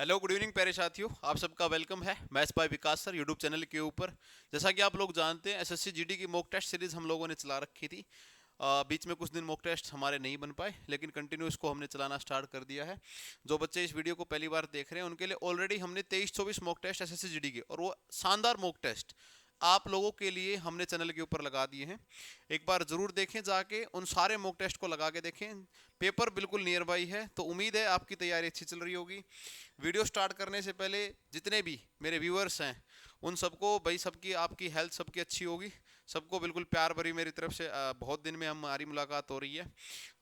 Hello good evening प्यारे साथियों, आप सबका वेलकम है maths by Vikas sir YouTube channel के ऊपर। जैसा कि आप लोग जानते हैं एसएससी जीडी की मॉक टेस्ट सीरीज हम लोगों ने चला रखी थी। बीच में कुछ दिन मॉक टेस्ट हमारे नहीं बन पाए, लेकिन कंटिन्यू इसको हमने चलाना स्टार्ट कर दिया है। जो बच्चे इस वीडियो को पहली बार देख रहे हैं उनके लिए ऑलरेडी हमने 23-24 मॉक टेस्ट एसएससी जीडी के, और वो शानदार मॉक टेस्ट आप लोगों के लिए हमने चैनल के ऊपर लगा दिए हैं। एक बार जरूर देखें, जाके उन सारे मॉक टेस्ट को लगा के देखें। पेपर बिल्कुल नियर बाई है, तो उम्मीद है आपकी तैयारी अच्छी चल रही होगी। वीडियो स्टार्ट करने से पहले जितने भी मेरे व्यूअर्स हैं उन सबको भाई, सबकी आपकी हेल्थ सबकी अच्छी होगी। सबको बिल्कुल प्यार भरी मेरी तरफ से बहुत दिन में हमारी मुलाकात हो रही है।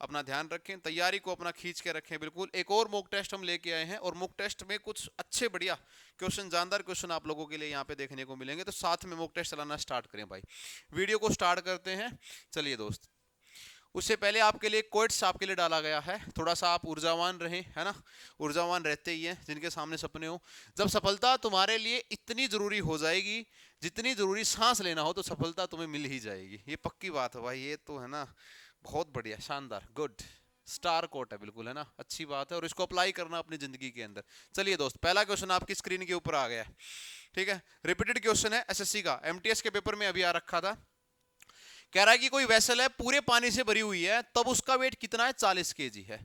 अपना ध्यान रखें, तैयारी को अपना खींच के रखें। बिल्कुल एक और मॉक टेस्ट हम लेके आए हैं, और मॉक टेस्ट में कुछ अच्छे बढ़िया क्वेश्चन, जानदार क्वेश्चन आप लोगों के लिए यहाँ पे देखने को मिलेंगे। तो साथ में मॉक टेस्ट चलाना स्टार्ट करें भाई। वीडियो को स्टार्ट करते हैं, चलिए दोस्त। उससे पहले आपके लिए कोट्स आपके लिए डाला गया है, थोड़ा सा आप ऊर्जावान रहें, है ना। ऊर्जावान रहते ही हैं जिनके सामने सपने हो। जब सफलता तुम्हारे लिए इतनी जरूरी हो जाएगी जितनी जरूरी सांस लेना हो, तो सफलता तुम्हें मिल ही जाएगी। ये पक्की बात है भाई, ये तो है ना। बहुत बढ़िया, शानदार, गुड। स्टार कोट है बिल्कुल, है ना, अच्छी बात है, और इसको अप्लाई करना अपनी जिंदगी के अंदर। चलिए दोस्त, पहला क्वेश्चन आपकी स्क्रीन के ऊपर आ गया है। ठीक है, रिपीटेड क्वेश्चन है एसएससी का, एमटीएस के पेपर में अभी आ रखा था। कह रहा है कि कोई वेसल है पूरे पानी से भरी हुई है, तब उसका वेट कितना है? 40 केजी है।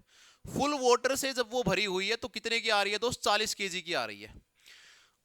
फुल वाटर से जब वो भरी हुई है तो कितने की आ रही है दोस्त? 40 केजी की आ रही है।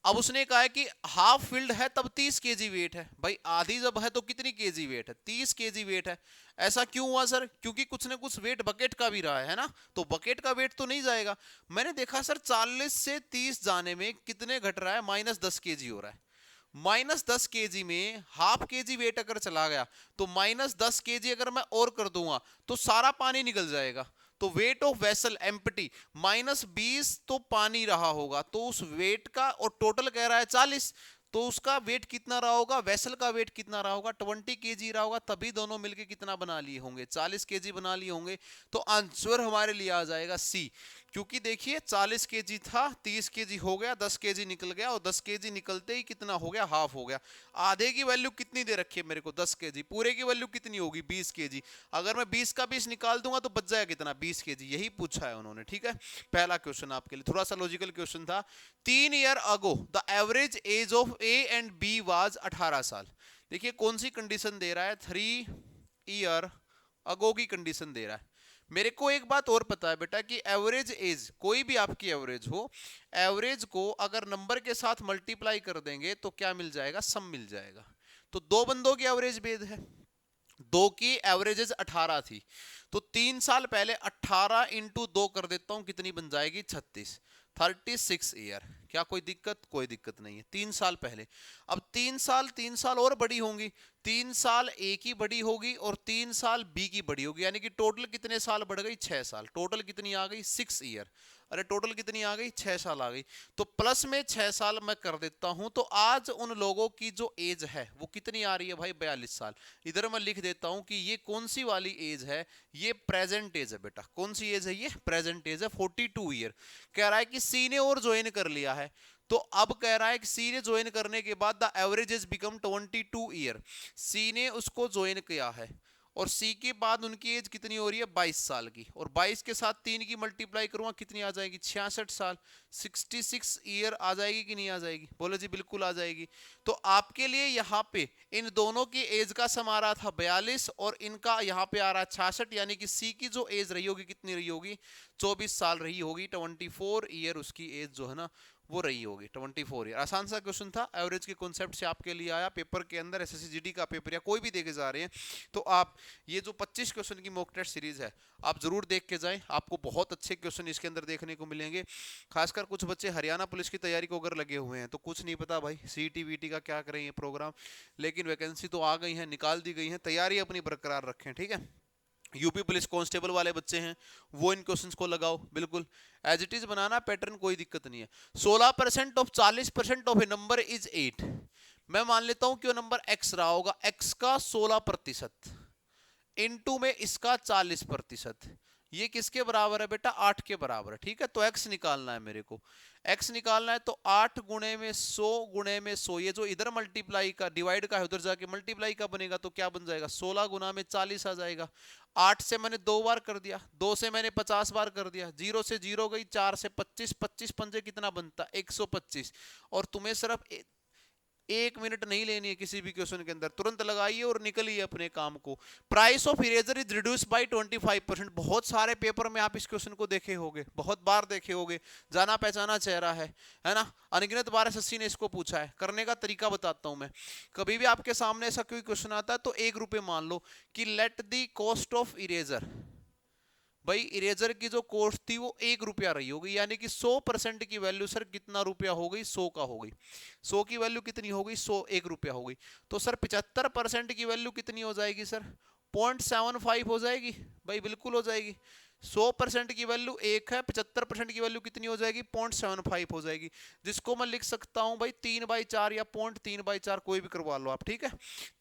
अब उसने कहा है कि हाफ फिल्ड है तब 30 केजी वेट है। भाई आधी जब है तो कितनी केजी वेट है? 30 केजी वेट है। ऐसा क्यों हुआ सर? क्योंकि कुछ ना कुछ वेट बकेट का भी रहा है ना, तो बकेट का वेट तो नहीं जाएगा। मैंने देखा सर 40 से 30 जाने में कितने घट रहा है? -10 केजी हो रहा है। -10 केजी में हाफ केजी वेट अगर चला गया, तो -10 केजी अगर मैं और कर दूंगा तो सारा पानी निकल जाएगा। तो वेट ऑफ वेसल एम्प्टी -20 तो पानी रहा होगा, तो उस वेट का, और टोटल कह रहा है 40, तो उसका वेट कितना रहा होगा? वेसल का वेट कितना रहा होगा? 20 केजी रहा होगा। तभी दोनों मिलके कितना बना लिए होंगे? 40 केजी बना लिए होंगे। तो आंसर हमारे लिए आ जाएगा सी। क्योंकि देखिए 40 केजी था, 30 केजी हो गया, 10 केजी निकल गया, और 10 केजी निकलते ही कितना हो गया? हाफ हो गया। आधे की वैल्यू कितनी दे रखी है मेरे को? 10 केजी। पूरे की वैल्यू कितनी होगी? 20 केजी। अगर मैं 20 का 20 निकाल दूंगा तो बच जाएगा कितना? 20 केजी। यही पूछा है उन्होंने। ठीक है, पहला क्वेश्चन आपके लिए थोड़ा सा लॉजिकल क्वेश्चन था। 3 year ago the average age of A and B was 18 साल। देखिए कौन सी कंडीशन दे रहा है? 3 ईयर अगो की कंडीशन दे रहा है। मेरे को एक बात और पता है बेटा कि एवरेज एज, कोई भी आपकी एवरेज हो, एवरेज को अगर नंबर के साथ मल्टीप्लाई कर देंगे तो क्या मिल जाएगा? सम मिल जाएगा। तो दो बंदों की एवरेज बेद है, दो की एवरेजेस 18 थी, तो 3 साल पहले 18 इंटू 2 कर देता हूं, कितनी बन जाएगी? 36। 36 ईयर। क्या कोई दिक्कत? कोई दिक्कत नहीं है। 3 साल पहले। अब 3 साल और बड़ी होंगी। 3 साल ए की बड़ी होगी और 3 साल बी की बड़ी होगी, यानी कि टोटल कितने साल बढ़ गई? 6 साल। टोटल कितनी आ गई? 6 ईयर। अरे टोटल कितनी आ गई? 6 साल आ गई। तो प्लस में 6 साल मैं कर देता हूं, तो आज उन लोगों की जो एज है वो कितनी आ रही है भाई? 42 साल। इधर मैं लिख देता हूं कि ये कौन सी वाली एज है? ये प्रेजेंट एज है बेटा। कौन सी एज है? ये प्रेजेंट एज है, 42 ईयर। कह रहा है कि सी ने और ज्वाइन कर लिया है, तो अब कह रहा है कि सी ने ज्वाइन करने के बाद the average is become 22 year. C ने उसको ज्वाइन किया है, और सी के बाद उनकी एज कितनी हो रही है? 22 साल की, और 22 के साथ 3 की मल्टीप्लाई करूंगा, कितनी आ जाएगी? 66 साल। 66 ईयर आ जाएगी कि नहीं आ जाएगी? बोलो जी, बिल्कुल आ जाएगी। तो आपके लिए यहाँ पे इन दोनों की एज का सम आ रहा था 42, और इनका यहाँ पे आ रहा है 66, यानी कि सी की जो एज रही होगी कितनी रही होगी? 24 साल रही होगी। 24 ईयर उसकी एज जो है ना वो रही होगी। 24 ईयर। आसान सा क्वेश्चन था, एवरेज के कॉन्सेप्ट से आपके लिए आया पेपर के अंदर। एसएससी जीडी का पेपर या कोई भी देके जा रहे हैं तो आप ये जो 25 क्वेश्चन की मॉक टेस्ट सीरीज है आप जरूर देख के जाएं। आपको बहुत अच्छे क्वेश्चन इसके अंदर देखने को मिलेंगे। खासकर कुछ बच्चे हरियाणा पुलिस की तैयारी को अगर लगे हुए हैं तो कुछ नहीं पता भाई सीटी वीटी का क्या करें ये प्रोग्राम, लेकिन वैकेंसी तो आ गई है, निकाल दी गई है। तैयारी अपनी बरकरार रखें, ठीक है। यूपी पुलिस कांस्टेबल वाले बच्चे हैं वो इन क्वेश्चंस को लगाओ, बिल्कुल एज इट इज बनाना पैटर्न, कोई दिक्कत नहीं है। 16% of 40% of a number is 8। मैं मान लेता हूं कि वो नंबर x रहा होगा, x का 16% इनटू में इसका 40%, ये किसके बराबर है बेटा? 8 के बराबर है। ठीक है, तो x निकालना है मेरे को। x निकालना है तो 8 गुणे में 100 गुणे में 100, ये जो इधर मल्टीप्लाई का डिवाइड का है उधर जाके मल्टीप्लाई का बनेगा, तो क्या बन जाएगा? 16 गुना में 40 आ जाएगा। 8 से मैंने 2 बार कर दिया, 2 से मैंने 50 बार कर दिया, 0 से 0 गई, 4 से 25, 25 पंजे कितना बनता, 125। और तुम्हें सिर्फ 1 मिनट नहीं लेनी है किसी भी क्वेश्चन के अंदर, तुरंत लगाइए और निकलिए अपने काम को। Price of eraser is reduce by 25%। बहुत सारे पेपर में आप इस क्वेश्चन को देखे होंगे, बहुत बार देखे होंगे, जाना पहचाना चेहरा है ना। अनगिनत बार एसएससी ने इसको पूछा है। करने का तरीका बताता हूं मैं। कभी भी आपके सामने ऐसा कोई क्वेश्चन आता है तो 1 रुपये मान लो कि let the cost of eraser, भाई इरेजर की जो कॉस्ट थी वो 1 रुपया रही होगी, यानी कि 100% की वैल्यू सर कितना रुपया हो गई, 100 का हो गई। 100 की वैल्यू कितनी हो गई, 100, 1 रुपया हो गई। तो सर 75% की वैल्यू कितनी हो जाएगी सर, 0.75 हो जाएगी। भाई बिल्कुल हो जाएगी। 100% की वैल्यू 1 है, 75% की वैल्यू कितनी हो जाएगी, 0.75 हो जाएगी। जिसको मैं लिख सकता हूं भाई 3/4 या 0.3/4, कोई भी करवा लो आप, ठीक है।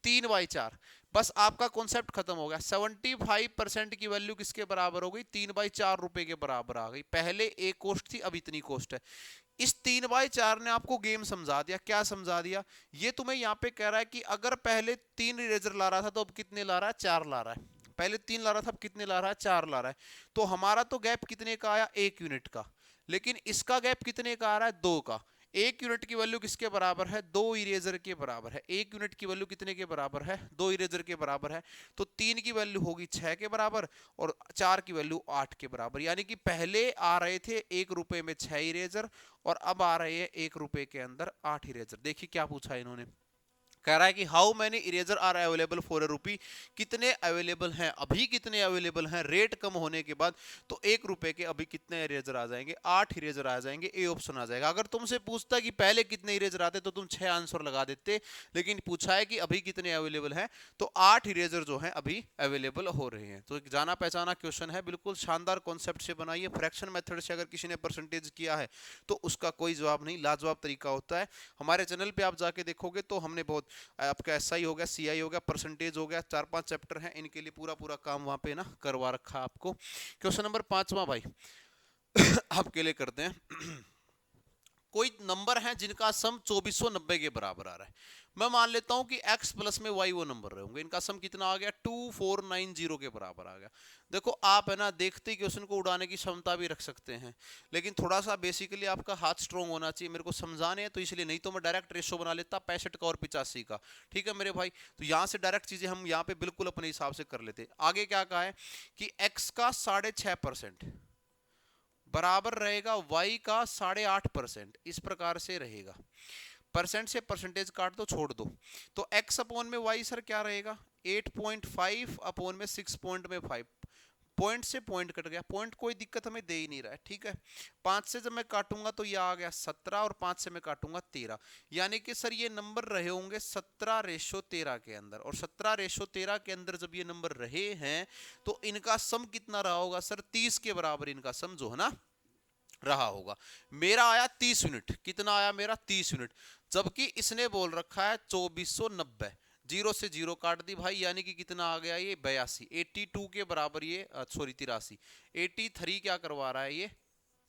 3/4, बस आपका कॉन्सेप्ट खत्म हो गया। 75% की वैल्यू किसके बराबर हो गई, 3/4 रुपए के बराबर आ गई। पहले एक कॉस्ट थी, अब इतनी कॉस्ट है। इस 3/4 ने आपको गेम समझा दिया। क्या समझा दिया, ये तुम्हें यहाँ पे कह रहा है कि अगर पहले 3 इरेजर ला रहा था तो अब कितने ला रहा है, 4 ला रहा है। पहले 3 ला रहा था, अब कितने ला रहा है, 4 ला रहा है। तो हमारा तो गैप कितने का आया, 1 यूनिट का। लेकिन इसका गैप कितने का आ रहा है, 2 का। 1 यूनिट की वैल्यू किसके बराबर है, 2 इरेजर के बराबर है। 1 यूनिट की वैल्यू कितने के बराबर है, 2 इरेजर के बराबर है। तो 3 की वैल्यू होगी 6 के बराबर और 4 की वैल्यू 8 के बराबर। यानी कि पहले आ रहे थे 1 रुपए में 6 इरेजर और अब आ रहे हैं 1 रुपए के अंदर 8 इरेजर। देखिए क्या पूछा इन्होंने, कह रहा है कि how many eraser are available for a rupee, कितने अवेलेबल हैं, अभी कितने अवेलेबल हैं रेट कम होने के बाद। तो 1 रुपए के अभी कितने इरेजर आ जाएंगे, 8 इरेजर आ जाएंगे। ए ऑप्शन आ जाएगा। अगर तुमसे पूछता कि पहले कितने इरेजर आते तो तुम 6 आंसर लगा देते, लेकिन पूछा है कि अभी कितने अवेलेबल हैं, तो 8 इरेजर जो हैं अभी अवेलेबल हो रहे हैं। तो जाना पहचाना क्वेश्चन है, बिल्कुल शानदार कॉन्सेप्ट से बनाइए। फ्रैक्शन मेथड से अगर किसी ने परसेंटेज किया है तो उसका कोई जवाब नहीं, लाजवाब तरीका होता है। हमारे चैनल पे आप जाके देखोगे तो हमने बहुत, आपका एसआई हो गया, सीआई हो गया, परसेंटेज हो गया, 4-5 चैप्टर हैं, इनके लिए पूरा पूरा काम वहां पे ना करवा रखा आपको। क्वेश्चन नंबर 5वां भाई आपके लिए करते हैं। कोई नंबर है जिनका सम 2490 के बराबर आ रहा है। मैं मान लेता हूं कि x प्लस में y वो नंबर रहे होंगे। इनका सम कितना आ गया, 2490 के बराबर आ गया। देखो आप है ना, देखते ही क्वेश्चन को उड़ाने की क्षमता भी रख सकते हैं, लेकिन थोड़ा सा बेसिकली आपका हाथ स्ट्रॉन्ग होना चाहिए। मेरे को समझाने हैं तो इसलिए, नहीं तो मैं डायरेक्ट रेशो बना लेता 65 का और 85 का। ठीक है मेरे भाई, तो यहाँ से डायरेक्ट चीजें हम यहाँ पे बिल्कुल अपने हिसाब से कर लेते। आगे क्या कहा है कि x का 6.5% बराबर रहेगा y का 8.5%, इस प्रकार से रहेगा। परसेंट से परसेंटेज काट दो, छोड़ दो, तो x अपॉन में y सर क्या रहेगा, 8.5 अपॉन में 6.5। पॉइंट से पॉइंट कट गया, पॉइंट कोई दिक्कत हमें दे ही नहीं रहा है, ठीक है। 5 से जब मैं काटूंगा तो यह आ गया 17 और 5 से मैं काटूंगा 13, यानी कि सर ये नंबर रहे होंगे 17:13 के अंदर। और 17:13 के अंदर जब ये नंबर रहे हैं तो इनका सम कितना रहा होगा सर, 30 के बराबर इनका सम जो है ना रहा होगा। मेरा आया 30 यूनिट, कितना आया मेरा 30 यूनिट, जबकि इसने बोल रखा है 2490। 0 से 0 काट दी भाई, यानी कि कितना आ गया ये 82, 82 के बराबर ये, सॉरी 83, 83 क्या करवा रहा है ये,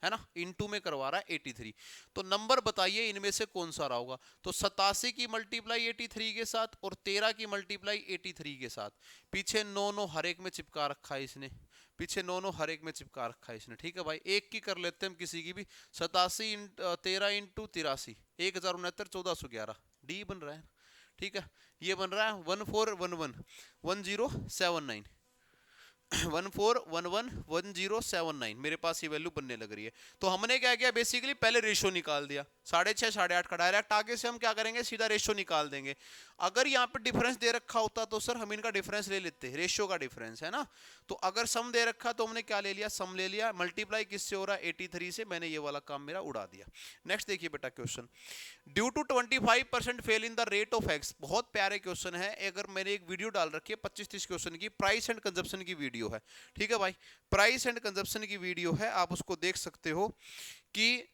है ना, इनटू में करवा रहा है 83। तो नंबर बताइए इनमें से कौन सा रहा होगा। तो 87 की मल्टीप्लाई 83 के साथ और 13 की मल्टीप्लाई 83 के साथ, पीछे 9 हर एक में चिपका रखा है इसने, पीछे 9 हर एक में चिपका रखा है इसने, ठीक है भाई। एक की कर लेते हैं हम किसी की भी, 87 13 इंटू 83, 1069 1411 डी बन रहा है, ठीक है। ये बन रहा है 1411 1079 14111079, मेरे पास ये वैल्यू बनने लग रही है। तो हमने क्या किया, बेसिकली पहले रेशो निकाल दिया 6.5 8.5 का। डायरेक्ट आगे से हम क्या करेंगे, सीधा रेशो निकाल देंगे। अगर यहाँ पे डिफरेंस दे रखा होता तो सर हम इनका डिफरेंस ले लेते, रेशो का डिफरेंस है ना। तो अगर सम दे रखा तो हमने क्या ले लिया, सम ले लिया। मल्टीप्लाई किससे हो रहा है, 83 से, मैंने ये वाला काम मेरा उड़ा दिया। नेक्स्ट देखिए बेटा question, due to 25% fall in the rate of eggs. बहुत प्यारे क्वेश्चन है, अगर मैंने एक वीडियो डाल रखी है 25-30 क्वेश्चन की, प्राइस एंड कंजप्शन की वीडियो है, ठीक है भाई। प्राइस एंड कंजप्शन की वीडियो है, आप उसको देख सकते हो कि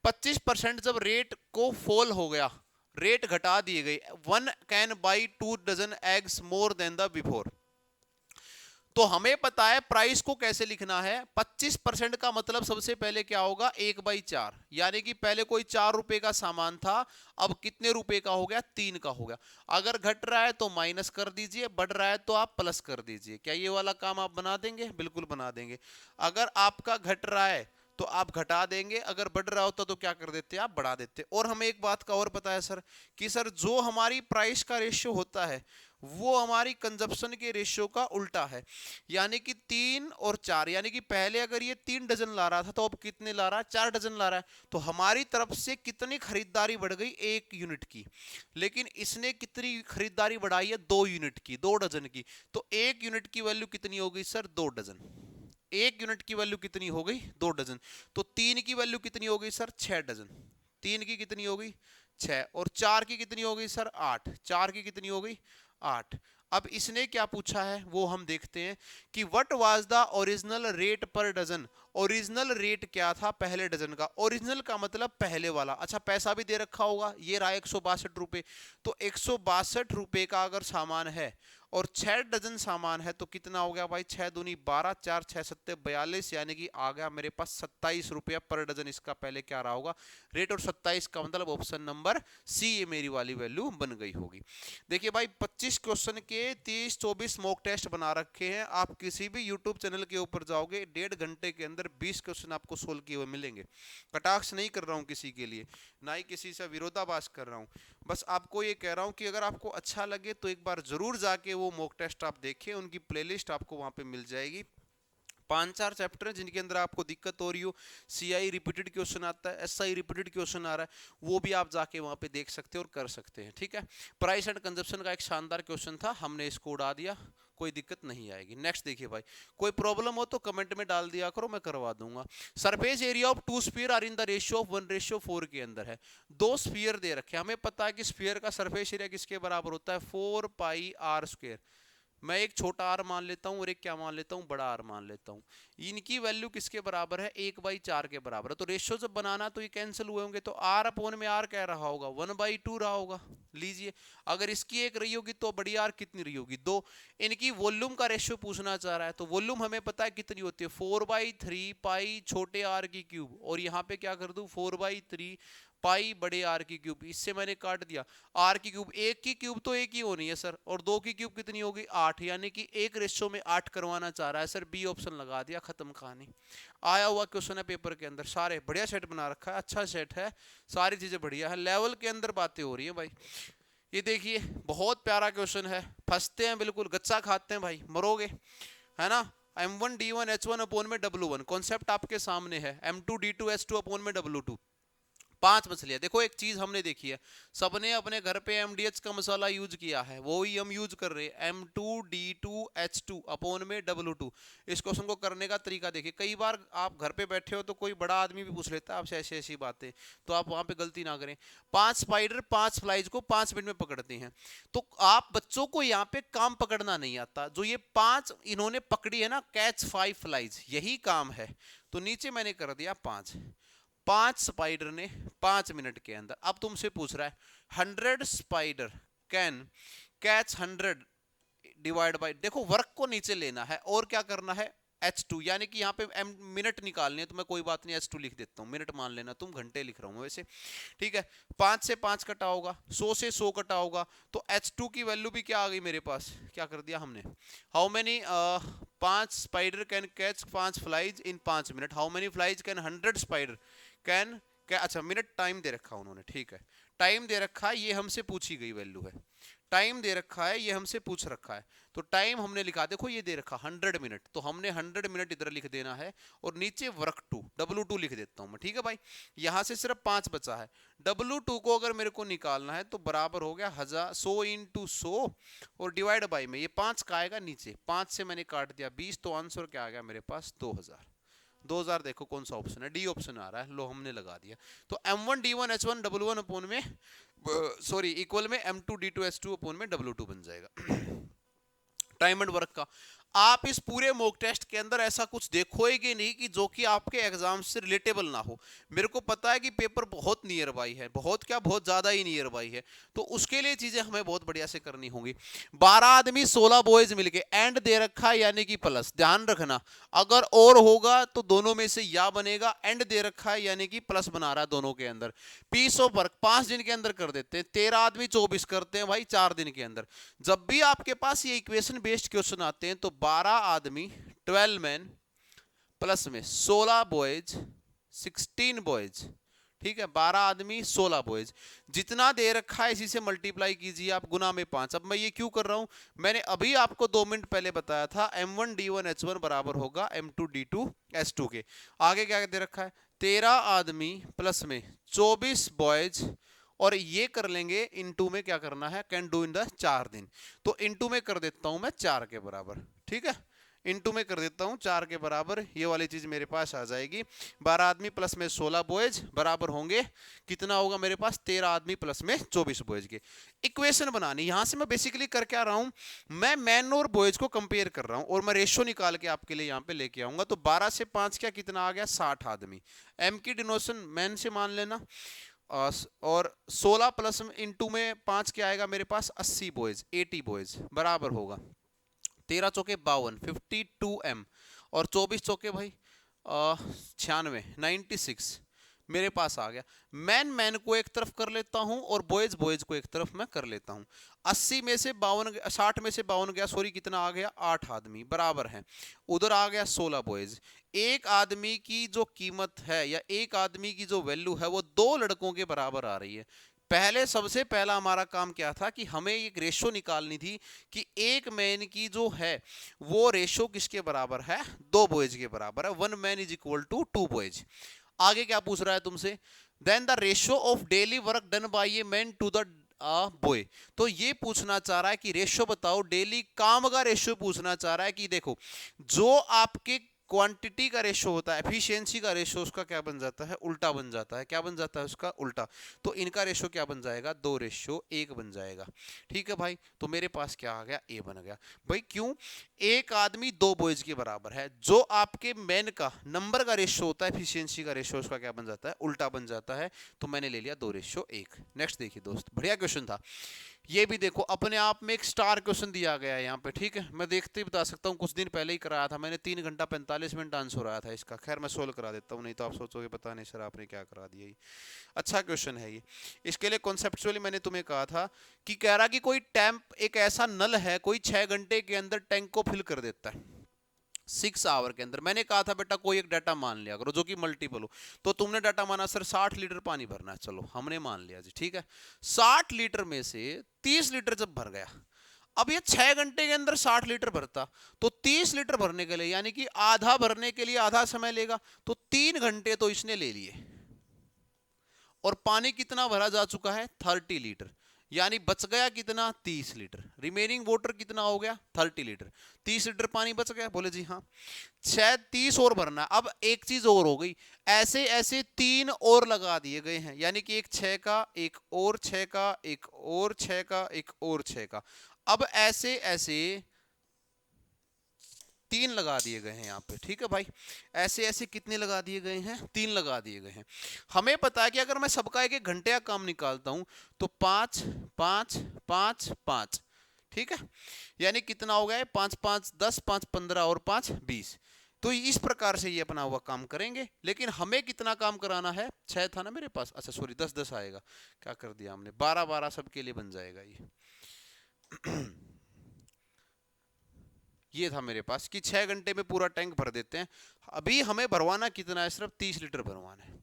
25% जब रेट को फॉल हो गया, रेट घटा दिए गए, 1 can buy 2 dozen eggs more than the before. तो हमें पता है प्राइस को कैसे लिखना है। 25% का मतलब सबसे पहले क्या होगा, 1/4, यानी कि पहले कोई 4 रुपए का सामान था, अब कितने रुपए का हो गया, 3 का हो गया। अगर घट रहा है तो माइनस कर दीजिए, बढ़ रहा है तो आप प्लस कर दीजिए। क्या ये वाला काम आप बना देंगे? बिल्कुल बना देंगे। अगर आपका घट रहा है तो आप घटा देंगे, अगर बढ़ रहा होता तो क्या कर देते, आप बढ़ा देते। और हमें एक बात का और पता है सर, कि सर जो हमारी प्राइस का रेशियो होता है वो हमारी कंजप्शन के रेशियो का उल्टा है। यानी कि 3 और 4, यानी कि पहले अगर ये 3 डजन ला रहा था तो अब कितने ला रहा है, 4 डजन ला रहा है। तो हमारी तरफ से कितनी खरीदारी बढ़ गई, 1 यूनिट की। लेकिन इसने कितनी खरीदारी बढ़ाई है, 2 यूनिट की, 2 डजन की। तो 1 यूनिट की वैल्यू कितनी हो गई सर, 2 डजन। 1 यूनिट की वैल्यू कितनी हो गई, 2 डजन। तो 3 की वैल्यू कितनी हो गई सर, 6 डजन। 3 की कितनी हो गई, 6। और 4 की कितनी हो गई सर, 8। 4 की कितनी हो गई, 8। अब इसने क्या पूछा है वो हम देखते हैं कि what was the original rate per dozen. Original rate क्या था पहले डजन का, ओरिजिनल का मतलब पहले वाला। अच्छा, पैसा भी दे रखा होगा, ये रहा 162 रुपए। तो 162 रुपए का अगर सामान है और 6 डजन सामान है तो कितना हो गया भाई, 6 दूनी 12, 4 6 7 42, यानी कि आ गया मेरे पास 27 रुपया पर डजन। इसका पहले क्या रहा होगा, रेट। और 27 का मतलब ऑप्शन नंबर सी, ये मेरी वाली वैल्यू बन गई होगी। देखिए भाई, 25 क्वेश्चन के 30-24 मॉक टेस्ट बना रखे हैं। आप किसी भी यूट्यूब चैनल के ऊपर जाओगे, 1.5 घंटे के अंदर 20 क्वेश्चन आपको सोल्व किए हुए मिलेंगे। कटाक्ष नहीं कर रहा हूँ किसी के लिए, ना ही किसी से विरोधाभास कर रहा हूँ। बस आपको ये कह रहा हूँ कि अगर आपको अच्छा लगे तो एक बार जरूर जाके वो मॉक टेस्ट आप देखें। उनकी प्लेलिस्ट आपको वहां पे मिल जाएगी। 5-4 चैप्टर हैं जिनके अंदर आपको दिक्कत हो रही हो, सीआई रिपीटेड क्वेश्चन आता है, एसआई रिपीटेड क्वेश्चन आ रहा है, वो भी आप जाके वहां पे देख सकते हैं और कर सकते हैं। ठीक है, प्राइस एंड कंजप्शन का एक शानदार क्वेश्चन था, हमने इसको उड़ा दिया, कोई दिक्कत नहीं आएगी। नेक्स्ट देखिए भाई, कोई प्रॉब्लम हो तो कमेंट में डाल दिया करो, मैं करवा दूंगा। Surface area of 2 sphere are in the ratio of 1:4 के अंदर है। 2 स्फीयर दे रखे हैं, हमें पता है कि स्फीयर का सरफेस एरिया किसके बराबर होता है, 4πr²। मैं एक छोटा आर मान लेता हूं और एक क्या मान लेता हूं, बड़ा आर मान लेता हूं। इनकी वैल्यू किसके बराबर है, 1/4 के बराबर है। तो रेशियो जब बनाना तो ये कैंसिल हुए होंगे, तो आर अपॉन में आर क्या रहा होगा, 1/2 रहा होगा। लीजिए, अगर इसकी एक रही होगी तो बड़ी आर कितनी रही होगी, 2। इनकी वॉल्यूम का रेशियो पूछना चाह रहा है, तो वॉल्यूम हमें पता है कितनी होती है, 4/3 पाई छोटे आर की क्यूब। और यहाँ पे क्या कर दूं, 4/3 पाई बड़े आर की क्यूब। इससे मैंने काट दिया आर की क्यूब, एक की क्यूब तो एक ही होनी है सर, और 2 की क्यूब कितनी होगी, 8। यानी कि एक रेशियो में 8 करवाना चाह रहा है सर, बी ऑप्शन लगा दिया, खत्म कहानी। आया हुआ क्वेश्चन है पेपर के अंदर, सारे बढ़िया सेट बना रखा है, अच्छा सेट है, सारी चीजें बढ़िया है, लेवल के अंदर बातें हो रही है भाई। ये देखिए, बहुत प्यारा क्वेश्चन है, फंसते हैं बिल्कुल, गच्चा खाते हैं भाई, मरोगे, है ना। M1D1H1 अपॉन में W1, कॉन्सेप्ट आपके सामने है। M2D2H2 अपॉन में W2, 5 मछलियां। देखो एक चीज हमने देखी है, सबने अपने घर पे MDH का मसाला यूज किया है, वो ही हम यूज कर रहे हैं, M2D2H2 अपॉन में W2। इस क्वेश्चन को करने का तरीका देखिए, कई बार आप घर पे बैठे हो तो कोई बड़ा आदमी भी पूछ लेता है आपसे ऐसी ऐसी बातें, तो आप वहां पे गलती ना करें। 5 स्पाइडर 5 फ्लाइज को 5 मिनट में पकड़ते हैं। तो आप बच्चों को यहाँ पे काम पकड़ना नहीं आता, जो ये 5 इन्होंने पकड़ी है ना, कैच 5 फ्लाइज, यही काम है। तो नीचे मैंने कर दिया 5 स्पाइडर ने 5 मिनट के अंदर। अब तुमसे पूछ रहा है 100 spider can catch 100 divide by, देखो वर्क को नीचे लेना है और क्या करना है, H2, यानी कि यहाँ पे मिनट निकालने हैं, तो मैं कोई बात नहीं H2 लिख देता हूँ, मिनट मान लेना, तुम घंटे लिख रहा हूँ वैसे। ठीक है, 5 से 5 कटा होगा, 100 से 100 कटा होगा, तो H2 की वैल्यू भी क्या आ गई मेरे पास, क्या कर दिया हमने, how many 5 spider can catch 5 flies in 5 minute, how many flies can 100 spider can क्या, अच्छा मिनट टाइम दे रखा उन्होंने, ठीक है, टाइम दे रखा है, ये हमसे पूछी गई वैल्यू है, टाइम दे रखा है, ये हमसे पूछ रखा है। तो टाइम हमने लिखा, देखो ये दे रखा 100 मिनट, तो हमने 100 मिनट इधर लिख देना है, और नीचे वर्क 2 W2 लिख देता हूं मैं। ठीक है भाई, यहां से सिर्फ 5 बचा है, W2 को अगर मेरे को निकालना है तो बराबर हो गया 100 × 100 और डिवाइड बाई में, ये 5 का आएगा नीचे, 5 से मैंने काट दिया 20, तो आंसर क्या आ गया मेरे पास, 2000। देखो कौन सा ऑप्शन है, डी ऑप्शन आ रहा है, लो हमने लगा दिया। तो M1D1H1 W1 अपॉन में, सॉरी इक्वल में M2D2H2 अपॉन में W2 बन जाएगा। टाइम एंड वर्क का आप इस पूरे मॉक टेस्ट के अंदर ऐसा कुछ देखोगे नहीं कि जो कि आपके एग्जाम से रिलेटेबल ना हो। मेरे को पता है कि पेपर बहुत नियर बाई है, बहुत क्या बहुत ज्यादा ही नियर बाई है, तो उसके लिए चीजें हमें बहुत बढ़िया से करनी होंगी। 12 आदमी 16 बॉयज मिलके एंड दे रखा है यानी कि प्लस, ध्यान रखना अगर और होगा तो दोनों में से या बनेगा, एंड दे रखा है यानी कि प्लस बना रहा है दोनों के अंदर। पीस ऑफ वर्क 5 दिन के अंदर कर देते हैं, 13 आदमी 24 करते हैं भाई 4 दिन के अंदर। जब भी आपके पास ये इक्वेशन बेस्ड क्वेश्चन आते हैं तो 12 आदमी 12 मैन प्लस में 16 बॉयज 16 बॉयज, ठीक है, 12 आदमी 16 बॉयज, जितना दे रखा है इसी से मल्टीप्लाई कीजिए आप, गुना में 5। अब मैं ये क्यों कर रहा हूं, मैंने अभी आपको 2 मिनट पहले बताया था M1D1H1 बराबर होगा M2D2S2 के। आगे क्या दे रखा है, 13 आदमी प्लस में 24 बॉयज, और ये कर लेंगे इनटू में, क्या करना है, कैन डू इन द 4 दिन, तो इनटू में कर देता हूं मैं 4 के बराबर, ठीक है, इनटू में कर देता हूं 4 के बराबर, ये वाली चीज मेरे पास आ जाएगी। 12 आदमी प्लस में 16 बॉयज बराबर होंगे, कितना होगा मेरे पास, 13 आदमी प्लस में 24 बॉयज के। इक्वेशन बनानी, यहां से मैं बेसिकली कर क्या रहा हूं, मैं मैन और बॉयज को कंपेयर कर रहा हूं और मैं रेशियो निकाल के आपके लिए यहां पे लेके आऊंगा। तो 12 से 5 क्या कितना आ गया, 60 आदमी, एम की डिनोशन मैन से मान लेना, और 16 प्लस इनटू में 5 क्या आएगा मेरे पास, 80 बॉयज 80 बॉयज बराबर होगा 13 चौके 52 52M, और 24 चौके भाई 96 96 मेरे पास आ गया। मैन मैन को एक तरफ कर लेता हूं और बॉयज बॉयज को एक तरफ मैं कर लेता हूं। 80 में से 52, 60 में से 52 गया, सॉरी कितना आ गया, 8 आदमी बराबर है, उधर आ गया 16 बॉयज। एक आदमी की जो कीमत है या एक आदमी की जो वैल्यू है वो 2 लड़कों के बराबर आ रही है। पहले सबसे पहला हमारा काम क्या था कि हमें एक रेशो निकालनी थी कि एक मैन की जो है वो रेशो किसके बराबर है, 2 बॉयज के बराबर है, 1 man is equal to 2 boys. आगे क्या पूछ रहा है तुमसे, then the ratio of daily work done by a man to the boy. तो ये पूछना चाह रहा है कि रेशो बताओ, डेली काम का रेशो पूछना चाह रहा है कि देखो जो आपके क्वांटिटी का रेशो होता है, एफिशिएंसी का रेशो उसका क्या बन जाता है, उल्टा बन जाता है, क्या बन जाता है उसका उल्टा। तो इनका रेशो क्या बन जाएगा, 2:1 बन जाएगा, ठीक है भाई। तो मेरे पास क्या आ गया, ए बन गया भाई। क्यों, एक आदमी 2 बॉयज के बराबर है, जो आपके मैन का नंबर का रेशो होता है, एफिशिएंसी का रेशो उसका क्या बन जाता है, उल्टा बन जाता है। तो मैंने ले लिया 2:1। नेक्स्ट देखिए दोस्त, बढ़िया क्वेश्चन था ये भी। देखो अपने आप में एक स्टार क्वेश्चन दिया गया है यहाँ पे, ठीक है, मैं देखते ही बता सकता हूँ, कुछ दिन पहले ही कराया था मैंने, 3 घंटा 45 मिनट आंसर आया था इसका। खैर मैं सोल्व करा देता हूँ, नहीं तो आप सोचोगे पता नहीं सर आपने क्या करा दिया। ये अच्छा क्वेश्चन है ये। इसके लिए कॉन्सेप्चुअली मैंने तुम्हें कहा था कि कह रहा कि कोई टैंक एक ऐसा नल है, कोई 6 घंटे के अंदर टैंक को फिल कर देता है 6 आवर के अंदर। मैंने कहा था बेटा कोई एक डाटा मान लिया करो जो कि मल्टीपल हो, तो तुमने डाटा माना सर 60 लीटर पानी भरना है, चलो हमने मान लिया जी, ठीक है। 60 लीटर में से 30 लीटर जब भर गया, अब ये 6 घंटे के अंदर 60 लीटर भरता, तो 30 लीटर भरने के लिए यानी कि आधा भरने के लिए आधा समय लेगा, तो 3 घंटे तो इसने ले लिए। और पानी कितना भरा जा चुका है, 30 लीटर, यानी बच गया कितना, 30 लीटर। रिमेनिंग वाटर कितना हो गया, 30 लीटर। 30 लीटर पानी बच गया, बोले जी हाँ। 30 और भरना। अब एक चीज और हो गई, ऐसे ऐसे 3 और लगा दिए गए हैं, यानी कि एक 6 का, एक और 6 का, एक और 6 का, एक और 6 का। अब ऐसे ऐसे 3 लगा दिए गए हैं यहाँ पे, ठीक है भाई। ऐसे ऐसे कितने लगा दिए गए हैं, 3 लगा दिए गए हैं। हमें पता है कि अगर मैं सबका एक एक घंटे का काम निकालता हूं तो 5 5 5 5, ठीक है, यानी कितना हो गया, 5 5 10, 5 15 और 5 20। तो इस प्रकार से ये अपना हुआ काम करेंगे। लेकिन हमें कितना काम कराना है, 6 था ना मेरे पास, अच्छा सॉरी 10 10 आएगा, क्या कर दिया हमने, 12 12 सबके लिए बन जाएगा ये। ये था मेरे पास कि 6 घंटे में पूरा टैंक भर देते हैं। अभी हमें भरवाना कितना है, सिर्फ 30 लीटर भरवाना है।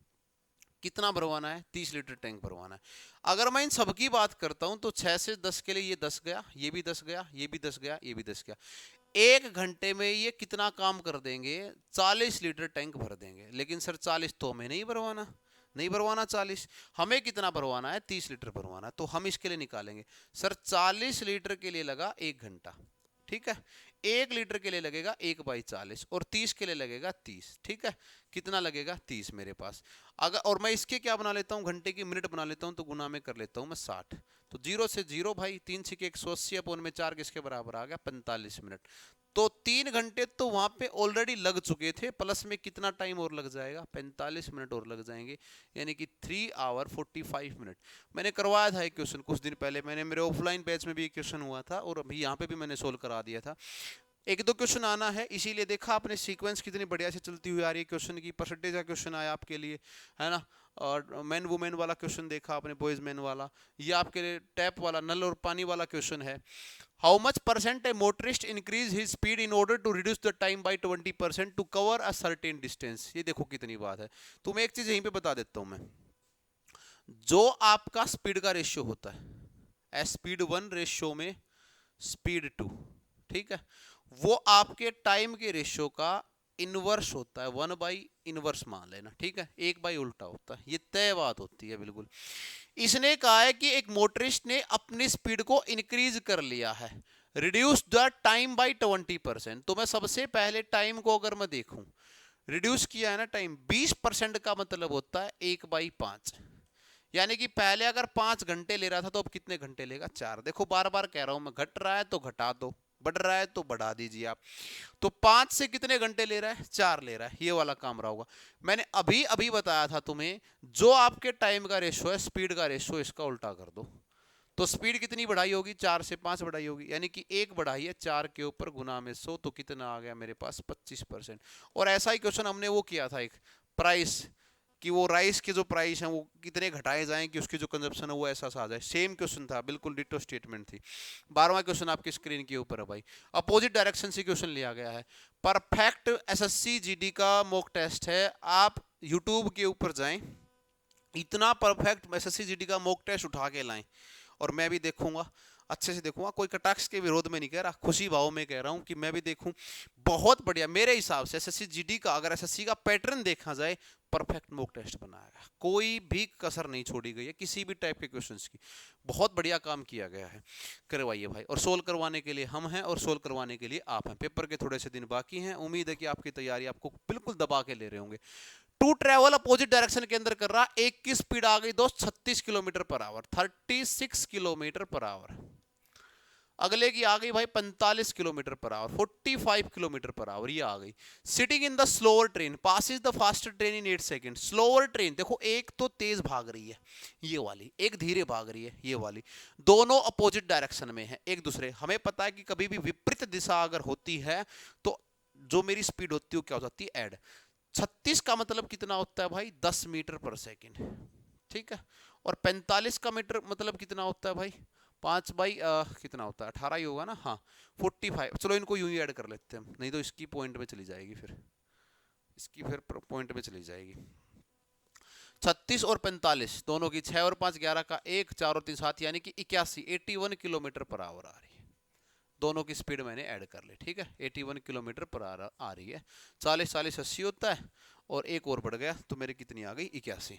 कितना भरवाना है, 30 लीटर टैंक भरवाना है। अगर मैं इन सबकी बात करता हूं तो 6 से 10 के लिए ये 10 गया, ये भी 10 गया, ये भी 10 गया, ये भी 10 गया। 1 घंटे में ये कितना काम कर देंगे, 40 लीटर टैंक भर देंगे। लेकिन सर 40 तो हमें नहीं भरवाना, नहीं भरवाना 40, हमें कितना भरवाना है, 30 लीटर भरवाना है। तो हम इसके लिए निकालेंगे, सर 40 लीटर के लिए लगा 1 घंटा, ठीक है। 1 लीटर के लिए लगेगा 1/40, और 30 के लिए लगेगा 30, ठीक है। कितना लगेगा, 30 मेरे पास। अगर और मैं इसके क्या बना लेता हूँ, घंटे की मिनट बना लेता हूँ, तो गुना में कर लेता हूँ मैं 60। तो 0 से 0 भाई, 3 6 180 अपन में 4 किसके बराबर आ गया, 45 मिनट। तो 3 घंटे तो वहां पे ऑलरेडी लग चुके थे, प्लस में कितना टाइम और लग जाएगा, 45 मिनट और लग जाएंगे, यानी कि 3 आवर 45 मिनट। मैंने करवाया था एक क्वेश्चन कुछ दिन पहले, मैंने मेरे ऑफलाइन बैच में भी एक क्वेश्चन हुआ था और अभी यहाँ पे भी मैंने सोल्व करा दिया था। एक दो क्वेश्चन आना है, इसीलिए देखा आपने सीक्वेंस कितनी बढ़िया से चलती हुई आ रही है क्वेश्चन की। परसेंटेज का क्वेश्चन आया आपके लिए, है ना, और मैन वुमेन वाला क्वेश्चन देखा आपने, बॉयज मैन वाला, ये आपके लिए टैप वाला नल और पानी वाला क्वेश्चन है। How much percent a motorist increase his speed in order to reduce the time by 20% to cover a certain distance. ये देखो कितनी बात है। तुम्हें एक चीज यहीं पे बता देता हूं मैं, जो आपका स्पीड का रेशियो होता है, स्पीड 1 रेशियो में स्पीड 2, ठीक है, वो आपके टाइम के रेशियो का इनवर्स होता है, 1/इनवर्स मान लेना, ठीक है, 1/उल्टा होता है, ये तय बात होती है बिल्कुल। इसने कहा है कि एक मोटरिस्ट ने अपनी स्पीड को इंक्रीज कर लिया है, रिड्यूस द टाइम बाय 20%। तो मैं सबसे पहले टाइम को अगर मैं देखूं, रिड्यूस किया है ना टाइम, 20% का मतलब होता है 1/5, यानी कि पहले अगर 5 घंटे ले रहा था तो अब कितने घंटे लेगा, 4। देखो बार बार कह रहा हूं मैं, घट रहा है तो घटा दो, बढ़ रहा है तो बढ़ा दीजिए आप। तो 5 से कितने घंटे ले रहा है, 4 ले रहा है, ये वाला काम रहा होगा। मैंने अभी अभी बताया था तुम्हें, जो आपके टाइम का रेशो है, स्पीड का रेशो, इसका उल्टा कर दो, तो स्पीड कितनी बढ़ाई होगी, 4 से 5 बढ़ाई होगी, यानी कि 1 बढ़ाई है 4 के ऊपर गुना में 100, तो कितना आ गया मेरे पास, 25%। और ऐसा ही क्वेश्चन हमने वो किया था एक, प्राइस, कि वो राइस के जो प्राइस है वो कितने घटाए जाएं कि उसकी जो कंजप्शन है वो ऐसा सा आ जाए। सेम क्वेश्चन था, बिल्कुल डिटो स्टेटमेंट थी। 12वां क्वेश्चन आपकी स्क्रीन के ऊपर है भाई, अपोजिट डायरेक्शन से क्वेश्चन लिया गया है। परफेक्ट एसएससी जीडी का मॉक टेस्ट है, आप यूट्यूब के ऊपर जाएं, इतना परफेक्ट एसएससी जीडी का मॉक टेस्ट उठा के लाएं, और मैं भी देखूंगा, अच्छे से देखूंगा, कोई कटाक्ष के विरोध में नहीं कह रहा, खुशी भाव में कह रहा हूं कि मैं भी देखूं। बहुत बढ़िया मेरे हिसाब से एसएससी जीडी का, अगर एसएससी का पैटर्न देखा जाए, परफेक्ट मॉक टेस्ट बनाया, कोई भी कसर नहीं छोड़ी गई है किसी भी टाइप के क्वेश्चंस की। बहुत बढ़िया काम किया गया है, करवाइए भाई। और सोल्व करवाने के लिए हम हैं और सोल्व करवाने के लिए आप हैं। पेपर के थोड़े से दिन बाकी हैं, उम्मीद है कि आपकी तैयारी आपको बिल्कुल दबा के ले रहे होंगे। टू ट्रेवल अपोजिट डायरेक्शन के अंदर कर रहा, एक की स्पीड आ गई दोस्त 36 kilometre per hour, 36 kilometre per hour. अगले की आ गई भाई 45 kilometre per hour, 45 kilometre per hour, ये आ गई। Sitting in the slower train passes the faster train in 8 second. Slower train देखो, एक तो तेज भाग रही है ये वाली, एक धीरे भाग रही है ये वाली, दोनों अपोजिट डायरेक्शन में है एक दूसरे। हमें पता है कि कभी भी विपरीत दिशा अगर होती है तो जो मेरी स्पीड होती है क्या हो जाती है, ऐड। 36 का मतलब कितना होता है भाई, 10 मीटर पर सेकेंड, ठीक है। और 45 का मीटर मतलब कितना होता है भाई, 5 बाई कितना होता है, 18 ही होगा ना, हाँ 45। चलो इनको यूं ही ऐड कर लेते हैं, नहीं तो इसकी पॉइंट में चली जाएगी, फिर इसकी फिर पॉइंट में चली जाएगी। 36 और 45 दोनों की, 6 और 5 11 का 1, 4 और 3 7, यानी कि 81 किलोमीटर पर आवर आ रही है। दोनों की स्पीड मैंने ऐड कर ली, ठीक है, 81 किलोमीटर पर आ रही है। 40 40 80 होता है, और एक और बढ़ गया तो मेरी कितनी आ गई, 81।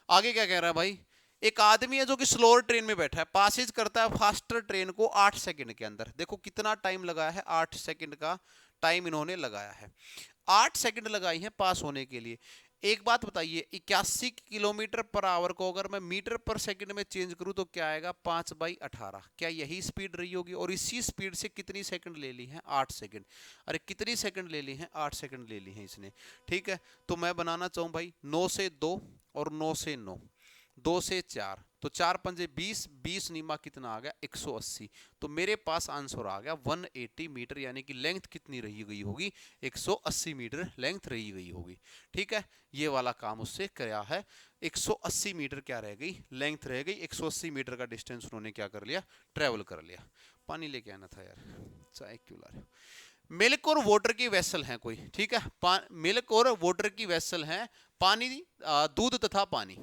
आगे क्या कह रहा है भाई, एक आदमी है जो कि स्लोअर ट्रेन में बैठा है, पासिज करता है फास्टर ट्रेन को 8 सेकंड के अंदर। देखो कितना टाइम लगाया है, 8 सेकंड का टाइम इन्होंने लगाया है, 8 सेकंड लगाई है पास होने के लिए। एक बात बताइए, 81 किलोमीटर पर आवर को अगर मैं मीटर पर सेकंड में चेंज करूं तो क्या आएगा, 5/18। क्या यही स्पीड रही होगी, और इसी स्पीड से कितनी सेकंड ले ली है, 8 सेकंड। अरे कितनी सेकंड ले ली है, 8 सेकंड ले ली है इसने, ठीक है। तो मैं बनाना चाहूं भाई 9 से 2 और 9 से 9, 2 से 4, तो 4 पंजे 20, 20 नीमा कितना आ गया, 180। तो मेरे पास आंसर आ गया 180 मीटर, यानी कि लेंथ कितनी रही गई होगी, 180 मीटर लेंथ रही गई होगी, ठीक है। ये वाला काम उससे कराया है, 180 मीटर क्या रह गई, लेंथ रह गई, 180 मीटर का डिस्टेंस उन्होंने क्या कर लिया, ट्रेवल कर लिया। पानी लेके आना था यार, चाय क्यों ला रहे हो। मिल्क और वाटर की वेसल है कोई, ठीक है, मिल्क और वाटर की वेसल है, पानी, दूध तथा पानी,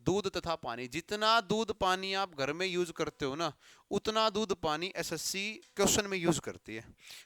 दूध तथा पानी। जितना दूध पानी आप घर में यूज करते हो ना, उतना दूध पानी एसएससी क्वेश्चन में यूज करती है,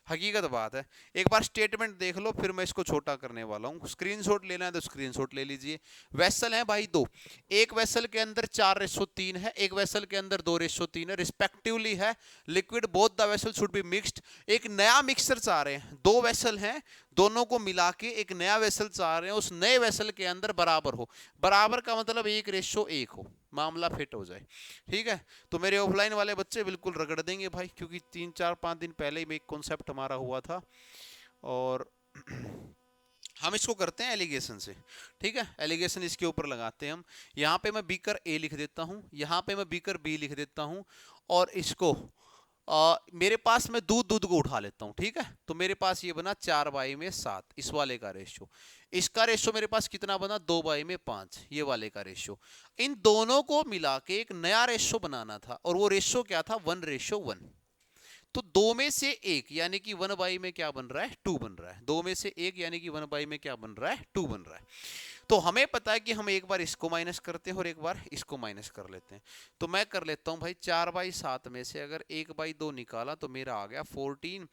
हकीकत बात है। एक बार स्टेटमेंट देख लो, फिर मैं इसको छोटा करने वाला हूँ। स्क्रीनशॉट लेना है तो स्क्रीनशॉट ले लीजिए। वेसल है भाई 2, एक वेसल के अंदर 4:3 है, एक वेसल के अंदर 2:3 है, रिस्पेक्टिवली है liquid, both the vessel should be mixed. एक नया मिक्सचर चाह रहे हैं, 2 वेसल हैं, दोनों को मिला के एक नया वेसल चाह रहे हैं, उस नए वेसल के अंदर बराबर हो। बराबर का मतलब 1:1 हो, मामला फिट हो जाए। ठीक है, तो मेरे ऑफलाइन वाले बच्चे बिल्कुल रगड़ देंगे भाई, क्योंकि 3 4 5 दिन पहले ही में एक कॉन्सेप्ट हमारा हुआ था। और हम इसको करते हैं एलिगेशन से। ठीक है, एलिगेशन इसके ऊपर लगाते हैं हम। यहाँ पे मैं बीकर ए लिख देता हूँ, यहाँ पे मैं बीकर बी लिख देता हूँ, और इसको मेरे पास मैं दूध दूध को उठा लेता हूँ। ठीक है, तो मेरे पास ये बना 4/7, इस वाले का रेशो। इसका रेशो मेरे पास कितना बना, 2/5, ये वाले का रेशो। इन दोनों को मिला के एक नया रेशो बनाना था, और वो रेशो क्या था, 1:1। तो दो में से एक यानी कि 1 में क्या बन रहा है, 2 बन रहा है। दो में से एक यानी कि 1 में क्या बन रहा है, 2 बन रहा है। तो हमें पता है कि हम एक बार इसको माइनस करते हैं और एक बार इसको माइनस कर लेते हैं। तो मैं कर लेता हूं भाई, 4/7 में से अगर 1/2 निकाला तो मेरा आ गया 14,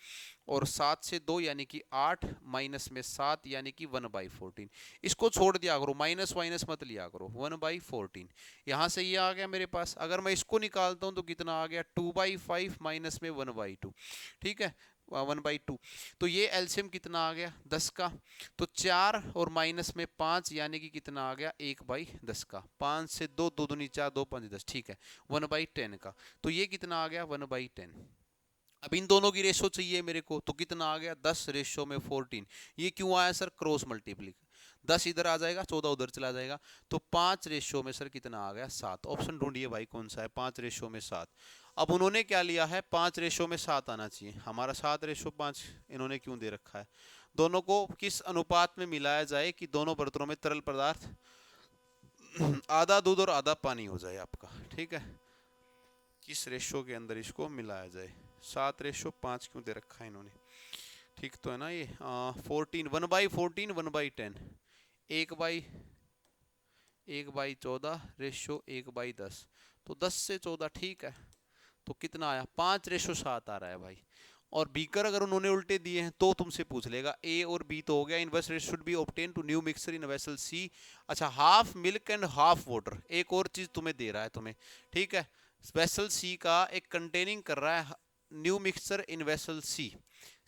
और 7 से 2 यानी कि 8, माइनस में 7 यानी कि 1/14। इसको छोड़ दिया करो, माइनस माइनस मत लिया करो, 1/14। यहां से ये आ गया मेरे पास। अगर मैं इसको निकालता हूं तो कितना आ गया, 2/5 माइनस में 1/2। ठीक है, 1/2। तो ये एलसीएम कितना आ गया, 10 का। तो 4 और माइनस में 5 यानी कि कितना आ गया, 1/10 का। 5 से 2, 2 दूनी 4, 2 5 10। ठीक है, 1/10 का। तो ये कितना आ गया, 1/10। अब इन दोनों की रेशो चाहिए मेरे को, तो कितना आ गया, 10:14। ये क्यों आया सर, क्रॉस मल्टीप्लिक। 10 इधर आ जाएगा, 14 उधर चला जाएगा। तो 5 रेशो में सर कितना आ गया, 7। ऑप्शन ढूंढिए भाई कौन सा है, 5 रेशो में 7। अब उन्होंने क्या लिया है, 5 रेशो में 7 आना चाहिए, हमारा 7:5 इन्होंने क्यों दे रखा है। दोनों को किस अनुपात में मिलाया जाए कि दोनों बर्तनों में तरल पदार्थ आधा दूध और आधा पानी हो जाए आपका। ठीक है, किस रेशो के अंदर इसको मिलाया जाए, 7:5 क्यों दे रखा है इन्होंने। ठीक तो है ना ये, 14, 1/14, 1/10, 1/14 रेशो 1/10। तो 10 से 14, ठीक है। तो कितना आया, 5:7 आ रहा है भाई। और बीकर अगर उन्होंने उल्टे दिए हैं तो तुमसे पूछ लेगा, ए और बी तो हो गया, inverse rate should be obtain to new mixer in vessel C. अच्छा, half milk and half water, एक और चीज तुम्हें दे रहा है तुम्हें। ठीक है, वेसल सी का एक कंटेनिंग कर रहा है new mixture in vessel C.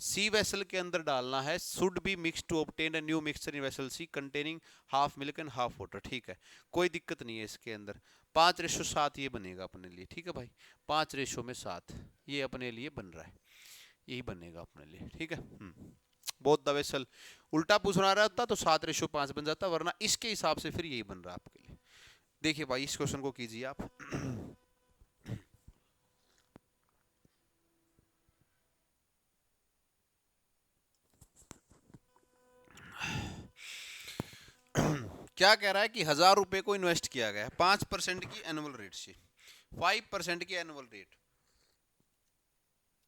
C vessel के अंदर डालना है, should be mix to obtain a new mixture in vessel C containing half milk and half water. ठीक है, कोई दिक्कत नहीं है इसके अंदर। 5:7 ये बनेगा अपने लिए। ठीक है भाई, 5:7 ये अपने लिए बन रहा है, यही बनेगा अपने लिए। ठीक है, बहुत दवे सल उल्टा पूछ रहा रहता तो 7:5 बन जाता, वरना इसके हिसाब से फिर यही बन रहा है आपके लिए। देखिए भाई, इस क्वेश्चन को कीजिए आप। क्या कह रहा है कि 1,000 रुपए को इन्वेस्ट किया गया है 5% की एनुअल रेट से, 5% की annual rate.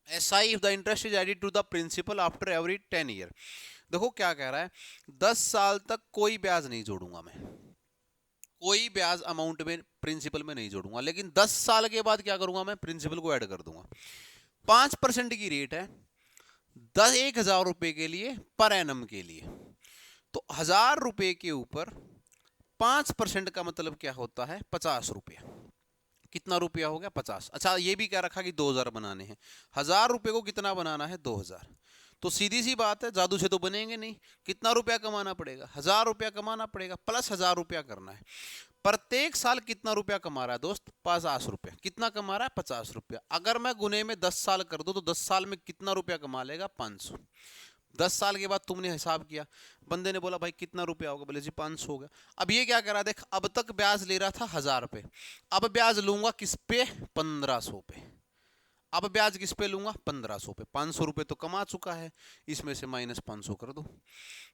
SI if the interest is added to the principal after every 10 year. देखो क्या कह रहा है, 10 साल तक कोई ब्याज नहीं जोड़ूंगा मैं, कोई ब्याज अमाउंट में प्रिंसिपल में नहीं जोड़ूंगा, लेकिन 10 साल के बाद क्या करूंगा, मैं प्रिंसिपल को ऐड कर दूंगा। 5% की रेट है 1,000 रुपए के लिए पर एनम के लिए। तो 1,000 रुपए के ऊपर 5% का मतलब क्या होता है, 50 रुपया। कितना रुपया हो गया, 50। अच्छा, ये भी क्या रखा कि 2,000 बनाने हैं। 1,000 रुपए को कितना बनाना है, 2,000। तो सीधी सी बात है, जादू से तो बनेंगे नहीं। कितना रुपया कमाना पड़ेगा, 1,000 रुपया कमाना पड़ेगा, प्लस 1,000 रुपया करना है। प्रत्येक साल कितना रुपया कमा रहा है दोस्त, 50 रुपया। कितना कमा रहा है, 50 रुपया। अगर मैं गुने में 10 साल कर दूं तो 10 साल में कितना रुपया कमा लेगा, 500। 10 साल के बाद तुमने हिसाब किया, बंदे ने बोला भाई कितना रुपया होगा, बोले जी 500 हो गया। अब ये क्या करा, देख अब तक ब्याज ले रहा था 1,000 पे, अब ब्याज लूंगा किस पे, 1,500 पे। अब ब्याज किस पे लूंगा, 1,500 पे। 500 रुपए तो कमा चुका है, इसमें से माइनस 500 कर दो।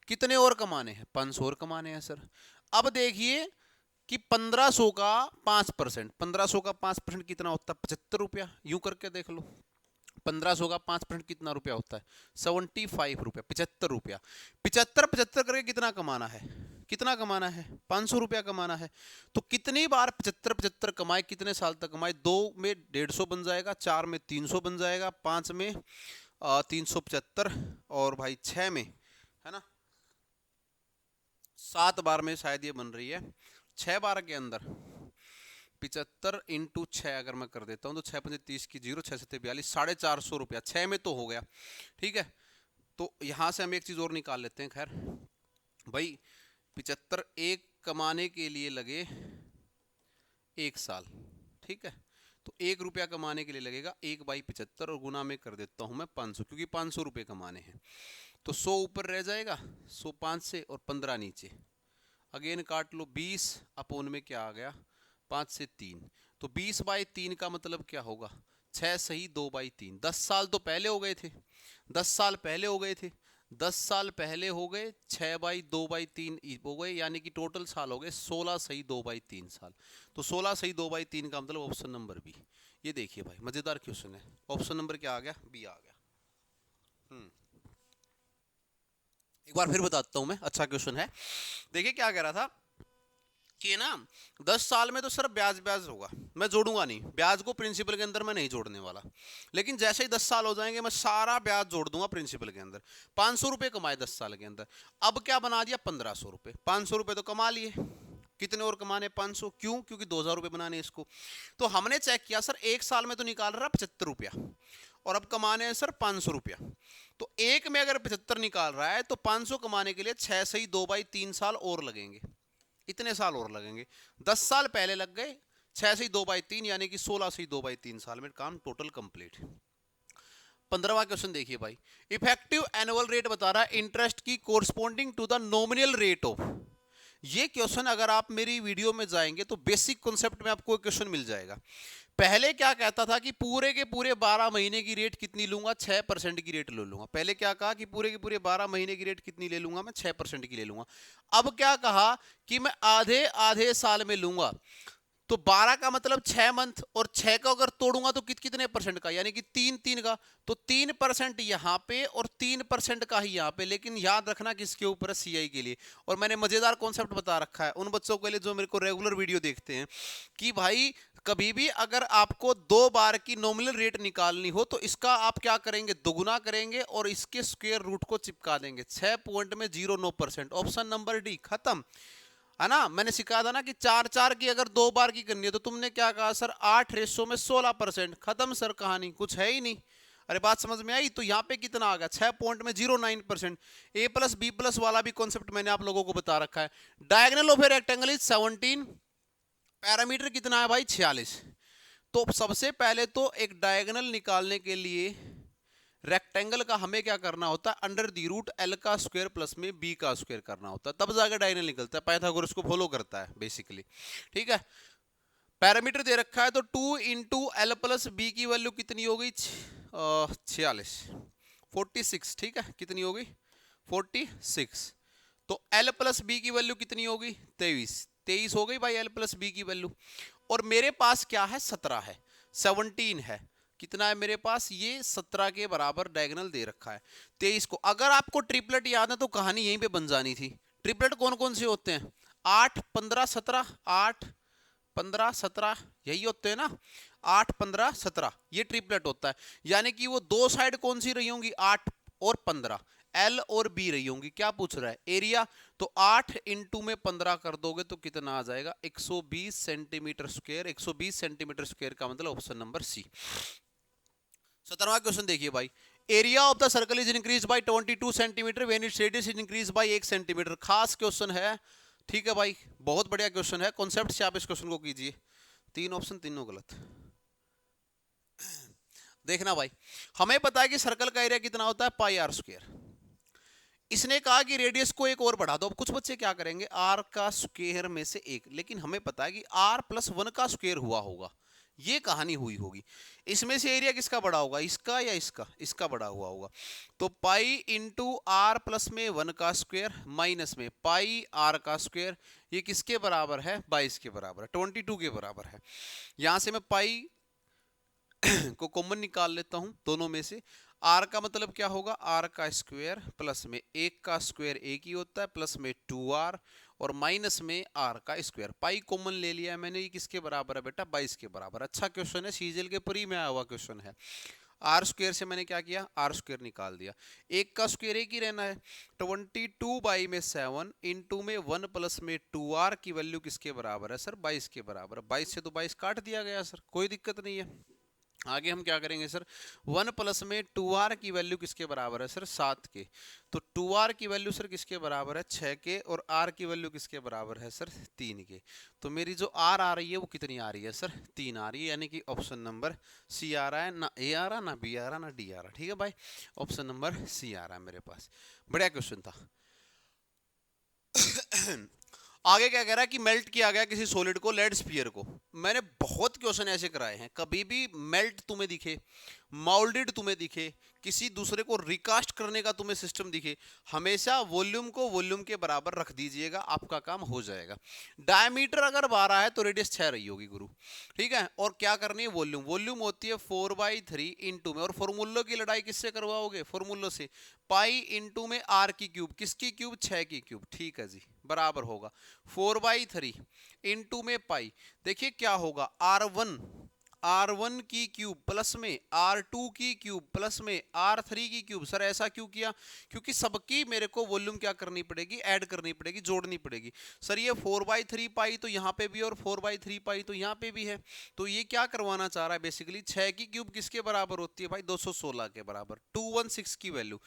कितने और कमाने हैं, 500 और कमाने हैं सर। अब देखिए कि 1,500 का 5%, 1,500 का 5% कितना होता है, 75 रुपया। यूं करके देख लो, 1,500 का 5% कितना रुपया होता है, 75 रुपया, 75 रुपया। 75 करके कितना कमाना है, कितना कमाना है, 500 रुपया कमाना है। तो कितनी बार 75 कमाए, कितने साल तक कमाए, 2 में 150 बन जाएगा, 4 में 300 बन जाएगा, 5 में 375, और भाई 6 में, है ना, 7 बार में शायद ये बन रही है। 6 बार के अंदर 75 × 6 अगर मैं कर देता हूँ तो 6 5 30 की 0, 6 7 42, 450 रुपया 6 में तो हो गया। ठीक है, तो यहाँ से हम एक चीज़ और निकाल लेते हैं। खैर भाई, 75 एक कमाने के लिए लगे 1 साल, ठीक है। तो 1 रुपया कमाने के लिए लगेगा 1/75 और गुना में कर देता हूं मैं 500, क्योंकि 500 रुपये कमाने हैं। तो 100 ऊपर रह जाएगा, 100 5 से और 15 नीचे, अगेन काट लो 20 अपोन में क्या आ गया 5 से 3। तो 20/3 का मतलब क्या होगा 6 सही 2/3। 10 साल तो पहले हो गए थे, 10 साल पहले हो गए थे, 10 साल पहले हो गए 6/2/3 हो गए, यानी कि टोटल साल हो गए 16 सही 2/3 साल। तो 16 सही 2/3 का मतलब ऑप्शन नंबर बी। ये देखिए भाई मजेदार क्वेश्चन है। ऑप्शन नंबर क्या आ गया, बी आ गया। एक बार फिर बताता हूं मैं, अच्छा क्वेश्चन है। देखिए क्या कह रहा था कि ना 10 साल में तो सिर्फ ब्याज ब्याज होगा, मैं जोड़ूंगा नहीं ब्याज को, प्रिंसिपल के अंदर मैं नहीं जोड़ने वाला। लेकिन जैसे ही 10 साल हो जाएंगे मैं सारा ब्याज जोड़ दूंगा प्रिंसिपल के अंदर। 500 रुपए कमाए 10 साल के अंदर, अब क्या बना दिया 1500 रुपए। 500 रुपए तो कमा लिए, कितने और कमाने 500, क्यों, क्योंकि 2000 रुपए बनाने इसको। तो हमने चेक किया सर 1 साल में तो निकाल रहा 75 रुपया, और अब कमाने हैं सर 500 रुपया। तो एक में अगर 75 निकाल रहा है तो 500 कमाने के लिए 6 सही 2/3 साल और लगेंगे, इतने साल और लगेंगे। 10 साल पहले लग गए, 6 से 2/3 यानी कि 16 से 2/3 साल में काम टोटल कंप्लीट। 15वां क्वेश्चन देखिए भाई, इफेक्टिव एनुअल रेट बता रहा है इंटरेस्ट की corresponding to the nominal rate of. ये क्वेश्चन अगर आप मेरी वीडियो में जाएंगे तो बेसिक कॉन्सेप्ट में आपको क्वेश्चन मिल जाएगा। पहले क्या कहता था कि पूरे के पूरे 12 महीने की रेट कितनी लूंगा 6% की रेट ले लूंगा। पहले क्या कहा कि पूरे के पूरे 12 महीने की रेट कितनी ले लूंगा मैं 6% की ले लूंगा। अब क्या कहा कि मैं आधे आधे साल में लूंगा। तो 12 का मतलब 6 मंथ, और 6 का अगर तोड़ूंगा तो कितने परसेंट का, यानी कि 3 का। तो 3% यहाँ पे और 3% का ही यहाँ पे, लेकिन याद रखना किसके ऊपर है, सीआई के लिए। और मैंने मजेदार कॉन्सेप्ट बता रखा है उन बच्चों के लिए जो मेरे को रेगुलर वीडियो देखते हैं, कि भाई कभी भी अगर आपको 2 बार की नॉमिनल रेट निकालनी हो तो इसका आप क्या करेंगे, दोगुना करेंगे और इसके स्क्वायर रूट को चिपका देंगे। 6 पॉइंट में 0.9%, ऑप्शन नंबर डी, खत्म है ना। मैंने सिखाया था ना कि 4 की अगर 2 बार की करनी है तो तुमने क्या कहा सर 8 रेशो में 16%, खत्म सर कहानी, कुछ है ही नहीं। अरे बात समझ में आई। तो यहाँ पे कितना आ गया 6 पॉइंट में 0.9%। ए प्लस बी प्लस वाला भी कॉन्सेप्ट मैंने आप लोगों को बता रखा है। Diagonal of a rectangle is 17, parameter कितना है भाई 46। तो सबसे पहले तो एक डायगोनल निकालने के लिए रेक्टेंगल का हमें क्या करना होता है, अंडर दी रूट एल का स्क्वायर प्लस में बी का स्क्वायर करना होता है, तब जाकर डायगोनल निकलता है। पाइथागोरस को फॉलो करता है बेसिकली, ठीक है। पैरामीटर दे रखा है तो 2 इंटू एल प्लस बी की वैल्यू कितनी हो गई 46, 46, ठीक है। कितनी हो गई 46। तो एल प्लस बी की वैल्यू कितनी होगी 23 हो गई भाई एल प्लस बी की वैल्यू। और मेरे पास क्या है 17 है, 17 है, कितना है मेरे पास ये 17 के बराबर डायगोनल दे रखा है। 23 को अगर आपको ट्रिपलेट याद है तो कहानी यहीं पे बन जानी थी। ट्रिपलेट कौन कौन से होते हैं 8 15 17, 8 15 17 यही होते हैं ना, 8 15 17 ये ट्रिपलेट होता है। यानी कि वो दो साइड कौन सी रही होंगी 8 और 15, एल और बी रही होंगी। क्या पूछ रहा है एरिया, तो 8 इंटू में 15 कर दोगे तो कितना आ जाएगा 120 सेंटीमीटर स्क्वायर। 120 सेंटीमीटर स्क्वायर का मतलब ऑप्शन नंबर सी। 17वां क्वेश्चन देखिए भाई, area of the circle is increase bye 22 centimetre when its radius is increase bye 1 centimetre. खास क्वेश्चन है, ठीक है भाई, बहुत बढ़िया क्वेश्चन है। कॉन्सेप्ट से आप इस क्वेश्चन को कीजिए। 3 ऑप्शन तीनों गलत। देखना भाई, हमें पता है कि सर्कल का एरिया कितना होता है पाई आर स्क्वायर। इसने कहा कि रेडियस को एक और बढ़ा दो। अब कुछ बच्चे क्या करेंगे आर का स्क्वायर में से एक, लेकिन हमें पता है कि आर प्लस 1 का स्क्वायर हुआ होगा, ये कहानी हुई होगी। इसमें से एरिया किसका बड़ा होगा, इसका या इसका, इसका बड़ा हुआ होगा। तो पाई इंटू आर प्लस में 1 का स्क्वायर माइनस में पाई आर का स्क्वायर, ये किसके बराबर है 22 के बराबर है, 22 के बराबर है। यहां से मैं पाई को कॉमन निकाल लेता हूं दोनों में से। आर का मतलब क्या होगा आर का स्क्वायर प्लस में 1 का स्क्वायर एक ही होता है प्लस में 2r और माइनस में आर का स्क्वायर। पाई कॉमन ले लिया है मैंने, ये किसके बराबर है बेटा 22 के बराबर। अच्छा क्वेश्चन है, सीजीएल के प्री में आया हुआ क्वेश्चन है। आर स्क्वायर से मैंने क्या किया आर स्क्वायर निकाल दिया, 1 का स्क्वायर एक ही रहना है। 22/7 इंटू में 1 प्लस में 2r की वैल्यू किसके बराबर है सर 22 के बराबर। 22 से तो 22 काट दिया गया सर, कोई दिक्कत नहीं है। आगे हम क्या करेंगे सर, 1 प्लस में 2r की वैल्यू किसके बराबर है सर, 7 के। तो 2r की वैल्यू सर किसके बराबर है, 6 के, और r की वैल्यू किसके बराबर है सर, 3 के। तो मेरी जो r आ रही है वो कितनी आ रही है सर, 3 आ रही है, यानी कि ऑप्शन नंबर सी आ रहा है, ना ए आ रहा, ना बी आ रहा, ना डी आ रहा। ठीक है भाई, ऑप्शन नंबर सी आ रहा है मेरे पास। बढ़िया क्वेश्चन था। आगे क्या कह रहा है कि मेल्ट किया गया किसी सॉलिड को, लेड स्फीयर को। मैंने बहुत क्वेश्चन ऐसे कराए हैं, कभी भी मेल्ट तुम्हें दिखे, माउल्डेड तुम्हें दिखे, किसी दूसरे को रिकास्ट करने का तुम्हें सिस्टम दिखे, हमेशा वॉल्यूम को वॉल्यूम के बराबर रख दीजिएगा, आपका काम हो जाएगा। डायमीटर अगर 12 है तो रेडियस 6 रही होगी गुरु। ठीक है, और क्या करनी है, वॉल्यूम, वॉल्यूम होती है 4/3 इंटू में, और फॉर्मूलों की लड़ाई किससे करवाओगे, फॉर्मूलों से, पाई इंटू में आर की क्यूब, किसकी क्यूब, 6 की क्यूब। ठीक है जी, बराबर होगा 4/3 इंटू में पाई। देखिए क्या होगा, R1 की क्यूब प्लस में R2 की क्यूब प्लस में R3 की क्यूब। सर ऐसा क्यों किया, क्योंकि सबकी मेरे को वॉल्यूम क्या करनी पड़ेगी, ऐड करनी पड़ेगी, जोड़नी पड़ेगी। सर ये 4/3 पाई तो यहाँ पे भी, और 4/3 पाई तो यहाँ पे भी है। तो ये क्या करवाना चाह रहा है बेसिकली, 6 की क्यूब किसके बराबर होती है भाई, 216 के बराबर, 216 की वैल्यू।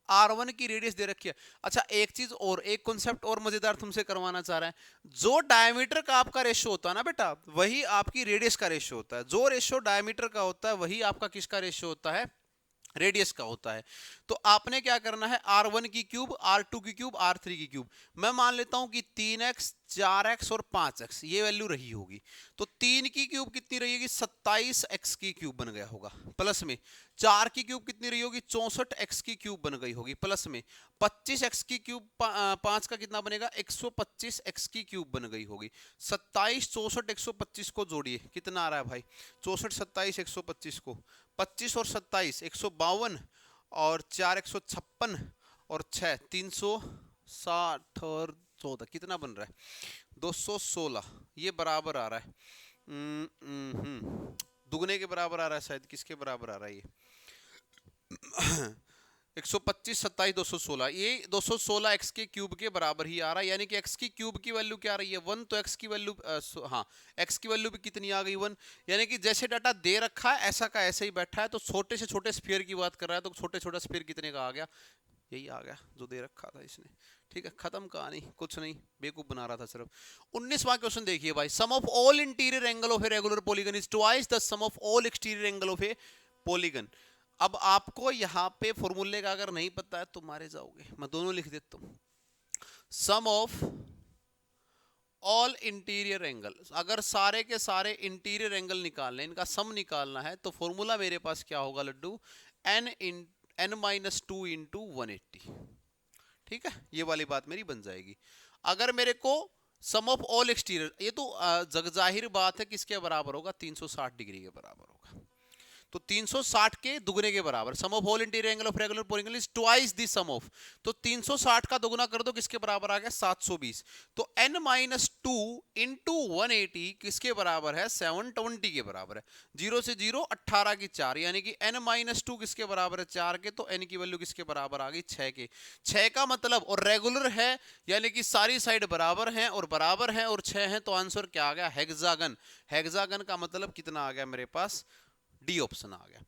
R1 की रेडियस दे रखी है। अच्छा एक चीज और, एक कॉन्सेप्ट और मजेदार तुमसे करवाना चाह रहा है, जो डायमीटर का आपका रेशियो होता है ना बेटा, वही आपकी रेडियस का रेशियो होता है। जो रेशियो डायमीटर का होता है वही आपका किसका रेशियो होता है, रेडियस का होता है। तो आपने क्या करना है, R1 की क्यूब, R2 की क्यूब, R3 की क्यूब। मैं मान लेता हूं कि 3x, 4x और 5x ये वैल्यू रही होगी। तो 3 की क्यूब कितनी रही होगी, 27x की क्यूब बन गया होगा, प्लस में 4 की क्यूब कितनी रही होगी, 64x की क्यूब बन गई होगी, प्लस में 25x की क्यूब, 5 का कितना बनेगा, 125x की क्यूब बन गई होगी। 27, 64, 125 को जोड़िए, कितना आ रहा है भाई, 64, 27, 125 को, 25 और 27 152, और 4 156, और 6 360, और 14 कितना बन रहा है, 216। ये बराबर आ रहा है, दुगने के बराबर आ रहा है शायद, किसके बराबर आ रहा है ये 125, 27, 216, ये 216 एक्स के क्यूब के बराबर ही आ रहा है। यानी कि एक्स की क्यूब की वैल्यू क्या आ रही है, 1, तो एक्स की वैल्यू हाँ, एक्स की वैल्यू भी कितनी आ गई, 1। यानी कि जैसे डाटा दे रखा है ऐसा का ऐसे ही बैठा है। तो छोटे से छोटे स्फीयर की बात कर रहा है, तो छोटे छोटा स्फीयर कितने का आ गया, यही आ गया जो दे रखा था इसने। ठीक है, खत्म कहानी, कुछ नहीं, बेवकूफ बना रहा था सिर्फ। 19वां क्वेश्चन देखिए भाई, sum of all interior angle of a regular polygon is twice the sum of all exterior angle of a polygon. अब आपको यहां पे फॉर्मूले का अगर नहीं पता है तो मारे जाओगे, मैं दोनों लिख देता हूं। सम ऑफ ऑल इंटीरियर एंगल, अगर सारे के सारे इंटीरियर एंगल निकालने, इनका सम निकालना है, तो फॉर्मूला मेरे पास क्या होगा लड्डू, n-2 इंटू 180। ठीक है, ये वाली बात मेरी बन जाएगी। अगर मेरे को सम ऑफ ऑल एक्सटीरियर, ये तो जग जाहिर बात है किसके बराबर होगा, 360 डिग्री के बराबर होगा। तो 360 के दुगने के बराबर, sum of whole interior angle of regular polygon is twice the sum of. तो 360 का दुगना कर दो, किसके बराबर आ गया, 720। तो n-2 इंटू 180 किसके बराबर है, 720 के बराबर है। 0 से 0, 18 की 4, यानी कि n-2 किसके बराबर है, 4 के। तो n की वैल्यू किसके बराबर आ गई, 6 के। 6 का मतलब, और रेगुलर है यानी कि सारी साइड बराबर हैं, और बराबर हैं और 6 हैं, तो आंसर क्या आ गया, हेक्सागन। हेक्सागन का मतलब कितना आ गया मेरे पास, डी ऑप्शन आ गया।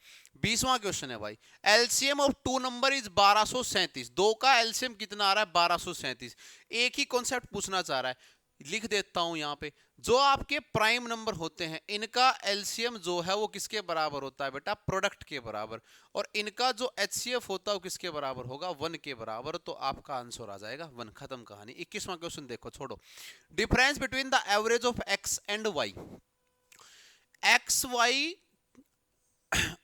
20वां क्वेश्चन है भाई, LCM of two number is 1237। दो का एलसीएम कितना आ रहा है, 1237। एक ही कॉन्सेप्ट पूछना चाह रहा है, लिख देता हूं यहां पे, जो आपके प्राइम नंबर होते हैं इनका एलसीएम जो है वो किसके बराबर होता है बेटा, प्रोडक्ट के बराबर। और इनका जो एचसीएफ होता है वो किसके बराबर होगा, 1 के बराबर। तो आपका आंसर आ जाएगा 1, खत्म कहानी। 21वां क्वेश्चन देखो, छोड़ो। Difference between the average of X and Y, X Y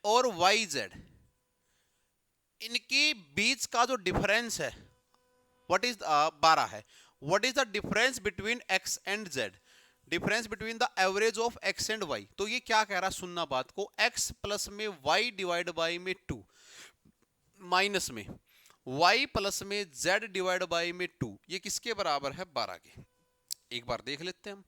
और वाई जेड, इनके बीच का जो डिफरेंस है व्हाट इज 12 है। What is the difference between X and Z, difference between the average of X and Y. तो ये क्या कह रहा है, सुनना बात को, एक्स प्लस में वाई डिवाइड बाई में 2, माइनस में वाई प्लस में जेड डिवाइड बाई में 2, ये किसके बराबर है, 12 के। एक बार देख लेते हैं हम,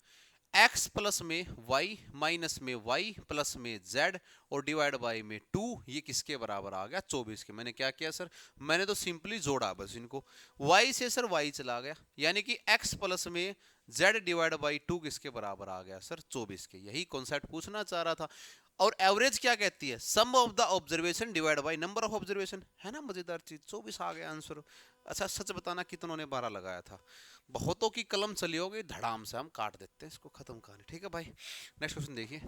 x प्लस में y माइनस में y प्लस में z और डिवाइड बाई में 2, ये किसके बराबर आ गया? 24 के। मैंने क्या किया सर? मैंने तो सिंपली जोड़ा बस इनको, y से सर y चला गया, यानी कि x प्लस में z डिवाइड बाई 2 किसके बराबर आ गया सर? 24 के। यही कॉन्सेप्ट पूछना चाह रहा था। और एवरेज क्या कहती है? Sum of the observation divide by number of observation, है ना मजेदार चीज। 24 आ गया आंसर। अच्छा सच बताना कितनों ने 12 लगाया था? बहुतों की कलम चली होगी, धड़ाम से हम काट देते हैं इसको, खत्म कहानी। ठीक है भाई, नेक्स्ट क्वेश्चन देखिए।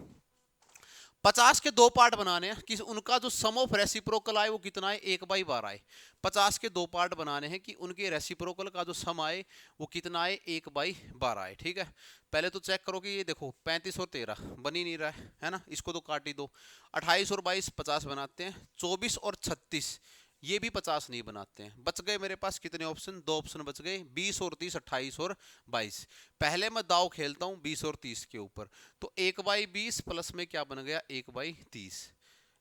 50 के दो पार्ट बनाने हैं कि उनका जो सम ऑफ रेसिप्रोकल आए वो कितना है? 1/12 आए। 50 के दो पार्ट बनाने हैं कि उनके रेसिप्रोकल का जो सम आए वो कितना है? 1/12 आए। ठीक है, पहले तो चेक करो कि ये देखो 35 और 13 बन ही नहीं रहा है ना, इसको तो काट ही दो। 28 और 22 50 बनाते हैं। 24 और 36 ये भी 50 नहीं बनाते हैं। बच गए मेरे पास कितने ऑप्शन? 2 ऑप्शन बच गए, 20 और 30, 28 और 22। पहले मैं दाव खेलता हूं 20 और 30 के ऊपर, तो 1/20 प्लस में क्या बन गया? 1/30,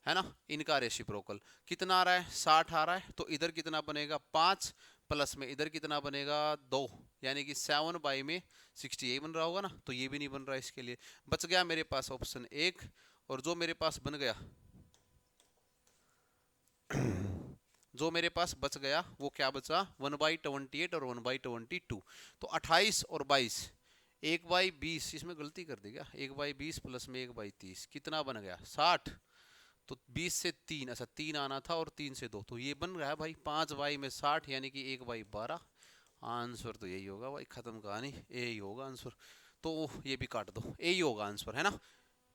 है ना। इनका रेसिप्रोकल कितना आ रहा है? 60 आ रहा है। तो इधर कितना बनेगा? 5 प्लस में इधर कितना बनेगा? 2, यानी कि 7 में 60 यही बन रहा होगा ना। तो ये भी नहीं बन रहा, इसके लिए बच गया मेरे पास ऑप्शन 1। और जो मेरे पास बन गया, जो मेरे पास बच गया वो क्या बचा? 1/28 और 1/22। तो 28 और 22, 1/20, इसमें गलती कर दी क्या? 1/20 प्लस में 1/30 कितना बन गया? 60। तो 20 से 3, अच्छा 3 आना था, और 3 से 2, तो ये बन रहा है भाई 5 में 60, यानी कि 1/12। आंसर तो यही होगा भाई, खत्म कहानी, यही होगा आंसर। तो ये भी काट दो, यही होगा आंसर, है ना।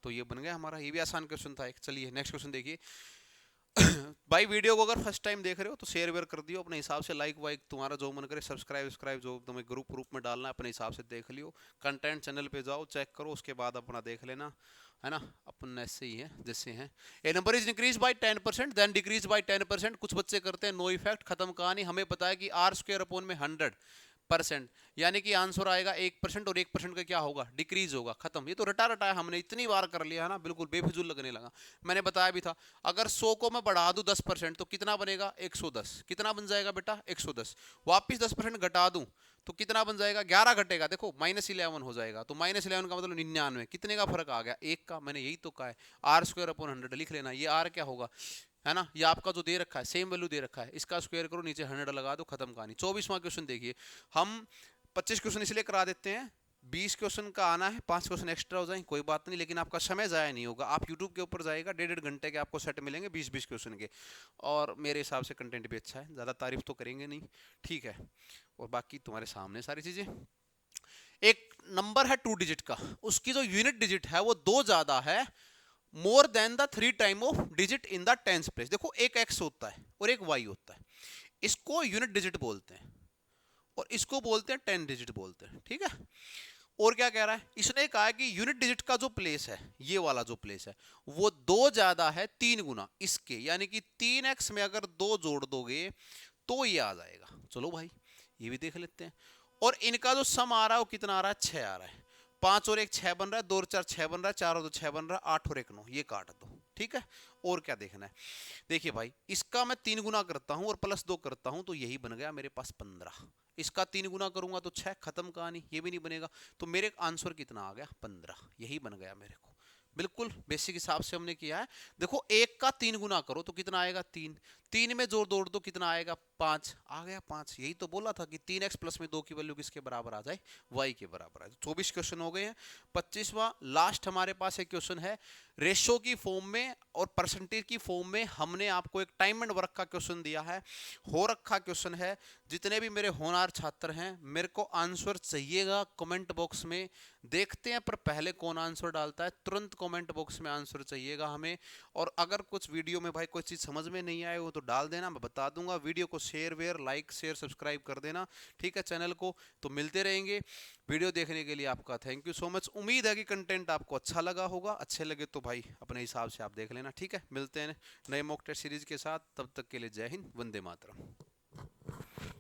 तो ये बन गया हमारा, ये भी आसान क्वेश्चन था एक। चलिए नेक्स्ट क्वेश्चन देखिए। भाई वीडियो को अगर फर्स्ट टाइम देख रहे हो तो शेयर वेयर कर दियो अपने हिसाब से, लाइक वाइक तुम्हारा जो मन करे, सब्सक्राइब जो तुम्हें ग्रुप में डालना है अपने हिसाब से देख लियो। कंटेंट चैनल पे जाओ, चेक करो, उसके बाद अपना देख लेना, है ना। अपन ऐसे ही है जैसे हैं। A number is increase by 10% then decrease by 10%। कुछ बच्चे करते हैं नो इफेक्ट, खत्म कहानी। हमें पता है कि r² में 100%, यानी कि आंसर आएगा 1%, और 1% का क्या होगा? डिक्रीज होगा, खत्म। ये तो रटा रटा है, हमने इतनी बार कर लिया है ना, बिल्कुल बेफिजूल लगने लगा। मैंने बताया भी था, अगर 100 को मैं बढ़ा दूं 10% तो कितना बनेगा? 110। कितना बन जाएगा बेटा? 110। वापिस 10% घटा दूं तो कितना बन जाएगा? 11 घटेगा, देखो -11 हो जाएगा। तो -11 का मतलब 99। कितने का फर्क आ गया? 1 का। मैंने यही तो कहा है, r² लिख लेना। ये r क्या होगा, है ना। ये आपका जो दे रखा है सेम वैल्यू दे रखा है, इसका स्क्वायर करो, नीचे 100 लगा दो, खत्म कहानी। 24वां क्वेश्चन देखिए। हम 25 क्वेश्चन इसलिए करा देते हैं, 20 क्वेश्चन का आना है, 5 क्वेश्चन एक्स्ट्रा हो जाए कोई बात नहीं, लेकिन आपका समय ज़ाया नहीं होगा। आप यूट्यूब के ऊपर जाएगा, 1.5 घंटे के आपको सेट मिलेंगे 20-20 क्वेश्चन के। और मेरे हिसाब से कंटेंट भी अच्छा है, ज़्यादा तारीफ तो करेंगे नहीं, ठीक है। और बाकी तुम्हारे सामने सारी चीज़ें। एक नंबर है 2 डिजिट का, उसकी जो यूनिट डिजिट है वो 2 ज़्यादा है मोर than the 3 time of digit in the tens place. देखो एक x होता है और एक y होता है, इसको यूनिट डिजिट बोलते हैं, और इसको बोलते हैं 10 डिजिट बोलते हैं, ठीक है। और क्या कह रहा है? इसने कहा है कि यूनिट डिजिट का जो प्लेस है, ये वाला जो प्लेस है, वो 2 ज्यादा है 3 गुना इसके, यानी कि 3x में अगर 2 जोड़ दोगे तो ये आ जाएगा। चलो भाई ये भी देख लेते हैं। और इनका जो सम आ रहा है वो कितना आ रहा है? 6 आ रहा है। 5 और 1 6 बन रहा है, 2 और 4 6 बन रहा है, 4 और 2 6 बन रहा है, 8 और 1 9, ये काट दो, ठीक है। और क्या देखना है? देखिए भाई, इसका मैं 3 गुना करता हूं और +2 करता हूं, तो यही बन गया मेरे पास 15। इसका 3 गुना करूंगा तो 6, खत्म कहानी, ये भी नहीं बनेगा। तो मेरे आंसर कितना आ गया? 15, यही बन गया मेरे को। बिल्कुल बेसिक हिसाब से हमने किया है। देखो 1 का 3 गुना करो तो कितना आएगा? 3। 3 में जोड़ दो कितना आएगा? 5 आ गया। 5 यही तो बोला था कि 3x प्लस में 2 की वैल्यू किसके बराबर आ जाए? y के बराबर आ जाए। 24 क्वेश्चन हो गए हैं। 25वां लास्ट हमारे पास एक क्वेश्चन है, रेशो की फॉर्म में और परसेंटेज की फॉर्म में। हमने आपको एक टाइम एंड वर्क का क्वेश्चन दिया है, हो रखा क्वेश्चन है। जितने भी मेरे होनहार छात्र हैं, मेरे को आंसर चाहिएगा कमेंट बॉक्स में। देखते हैं पर पहले कौन आंसर डालता है, तुरंत कमेंट बॉक्स में आंसर चाहिएगा हमें। और अगर कुछ वीडियो में भाई कोई चीज़ समझ में नहीं आए वो तो डाल देना, मैं बता दूंगा। वीडियो को शेयर वेयर लाइक शेयर सब्सक्राइब कर देना, ठीक है, चैनल को। तो मिलते रहेंगे। वीडियो देखने के लिए आपका थैंक यू सो मच। उम्मीद है कि कंटेंट आपको अच्छा लगा होगा। अच्छे लगे तो भाई अपने हिसाब से आप देख लेना, ठीक है। मिलते हैं नए मॉक टेस्ट सीरीज के साथ, तब तक के लिए जय हिंद, वंदे मातरम।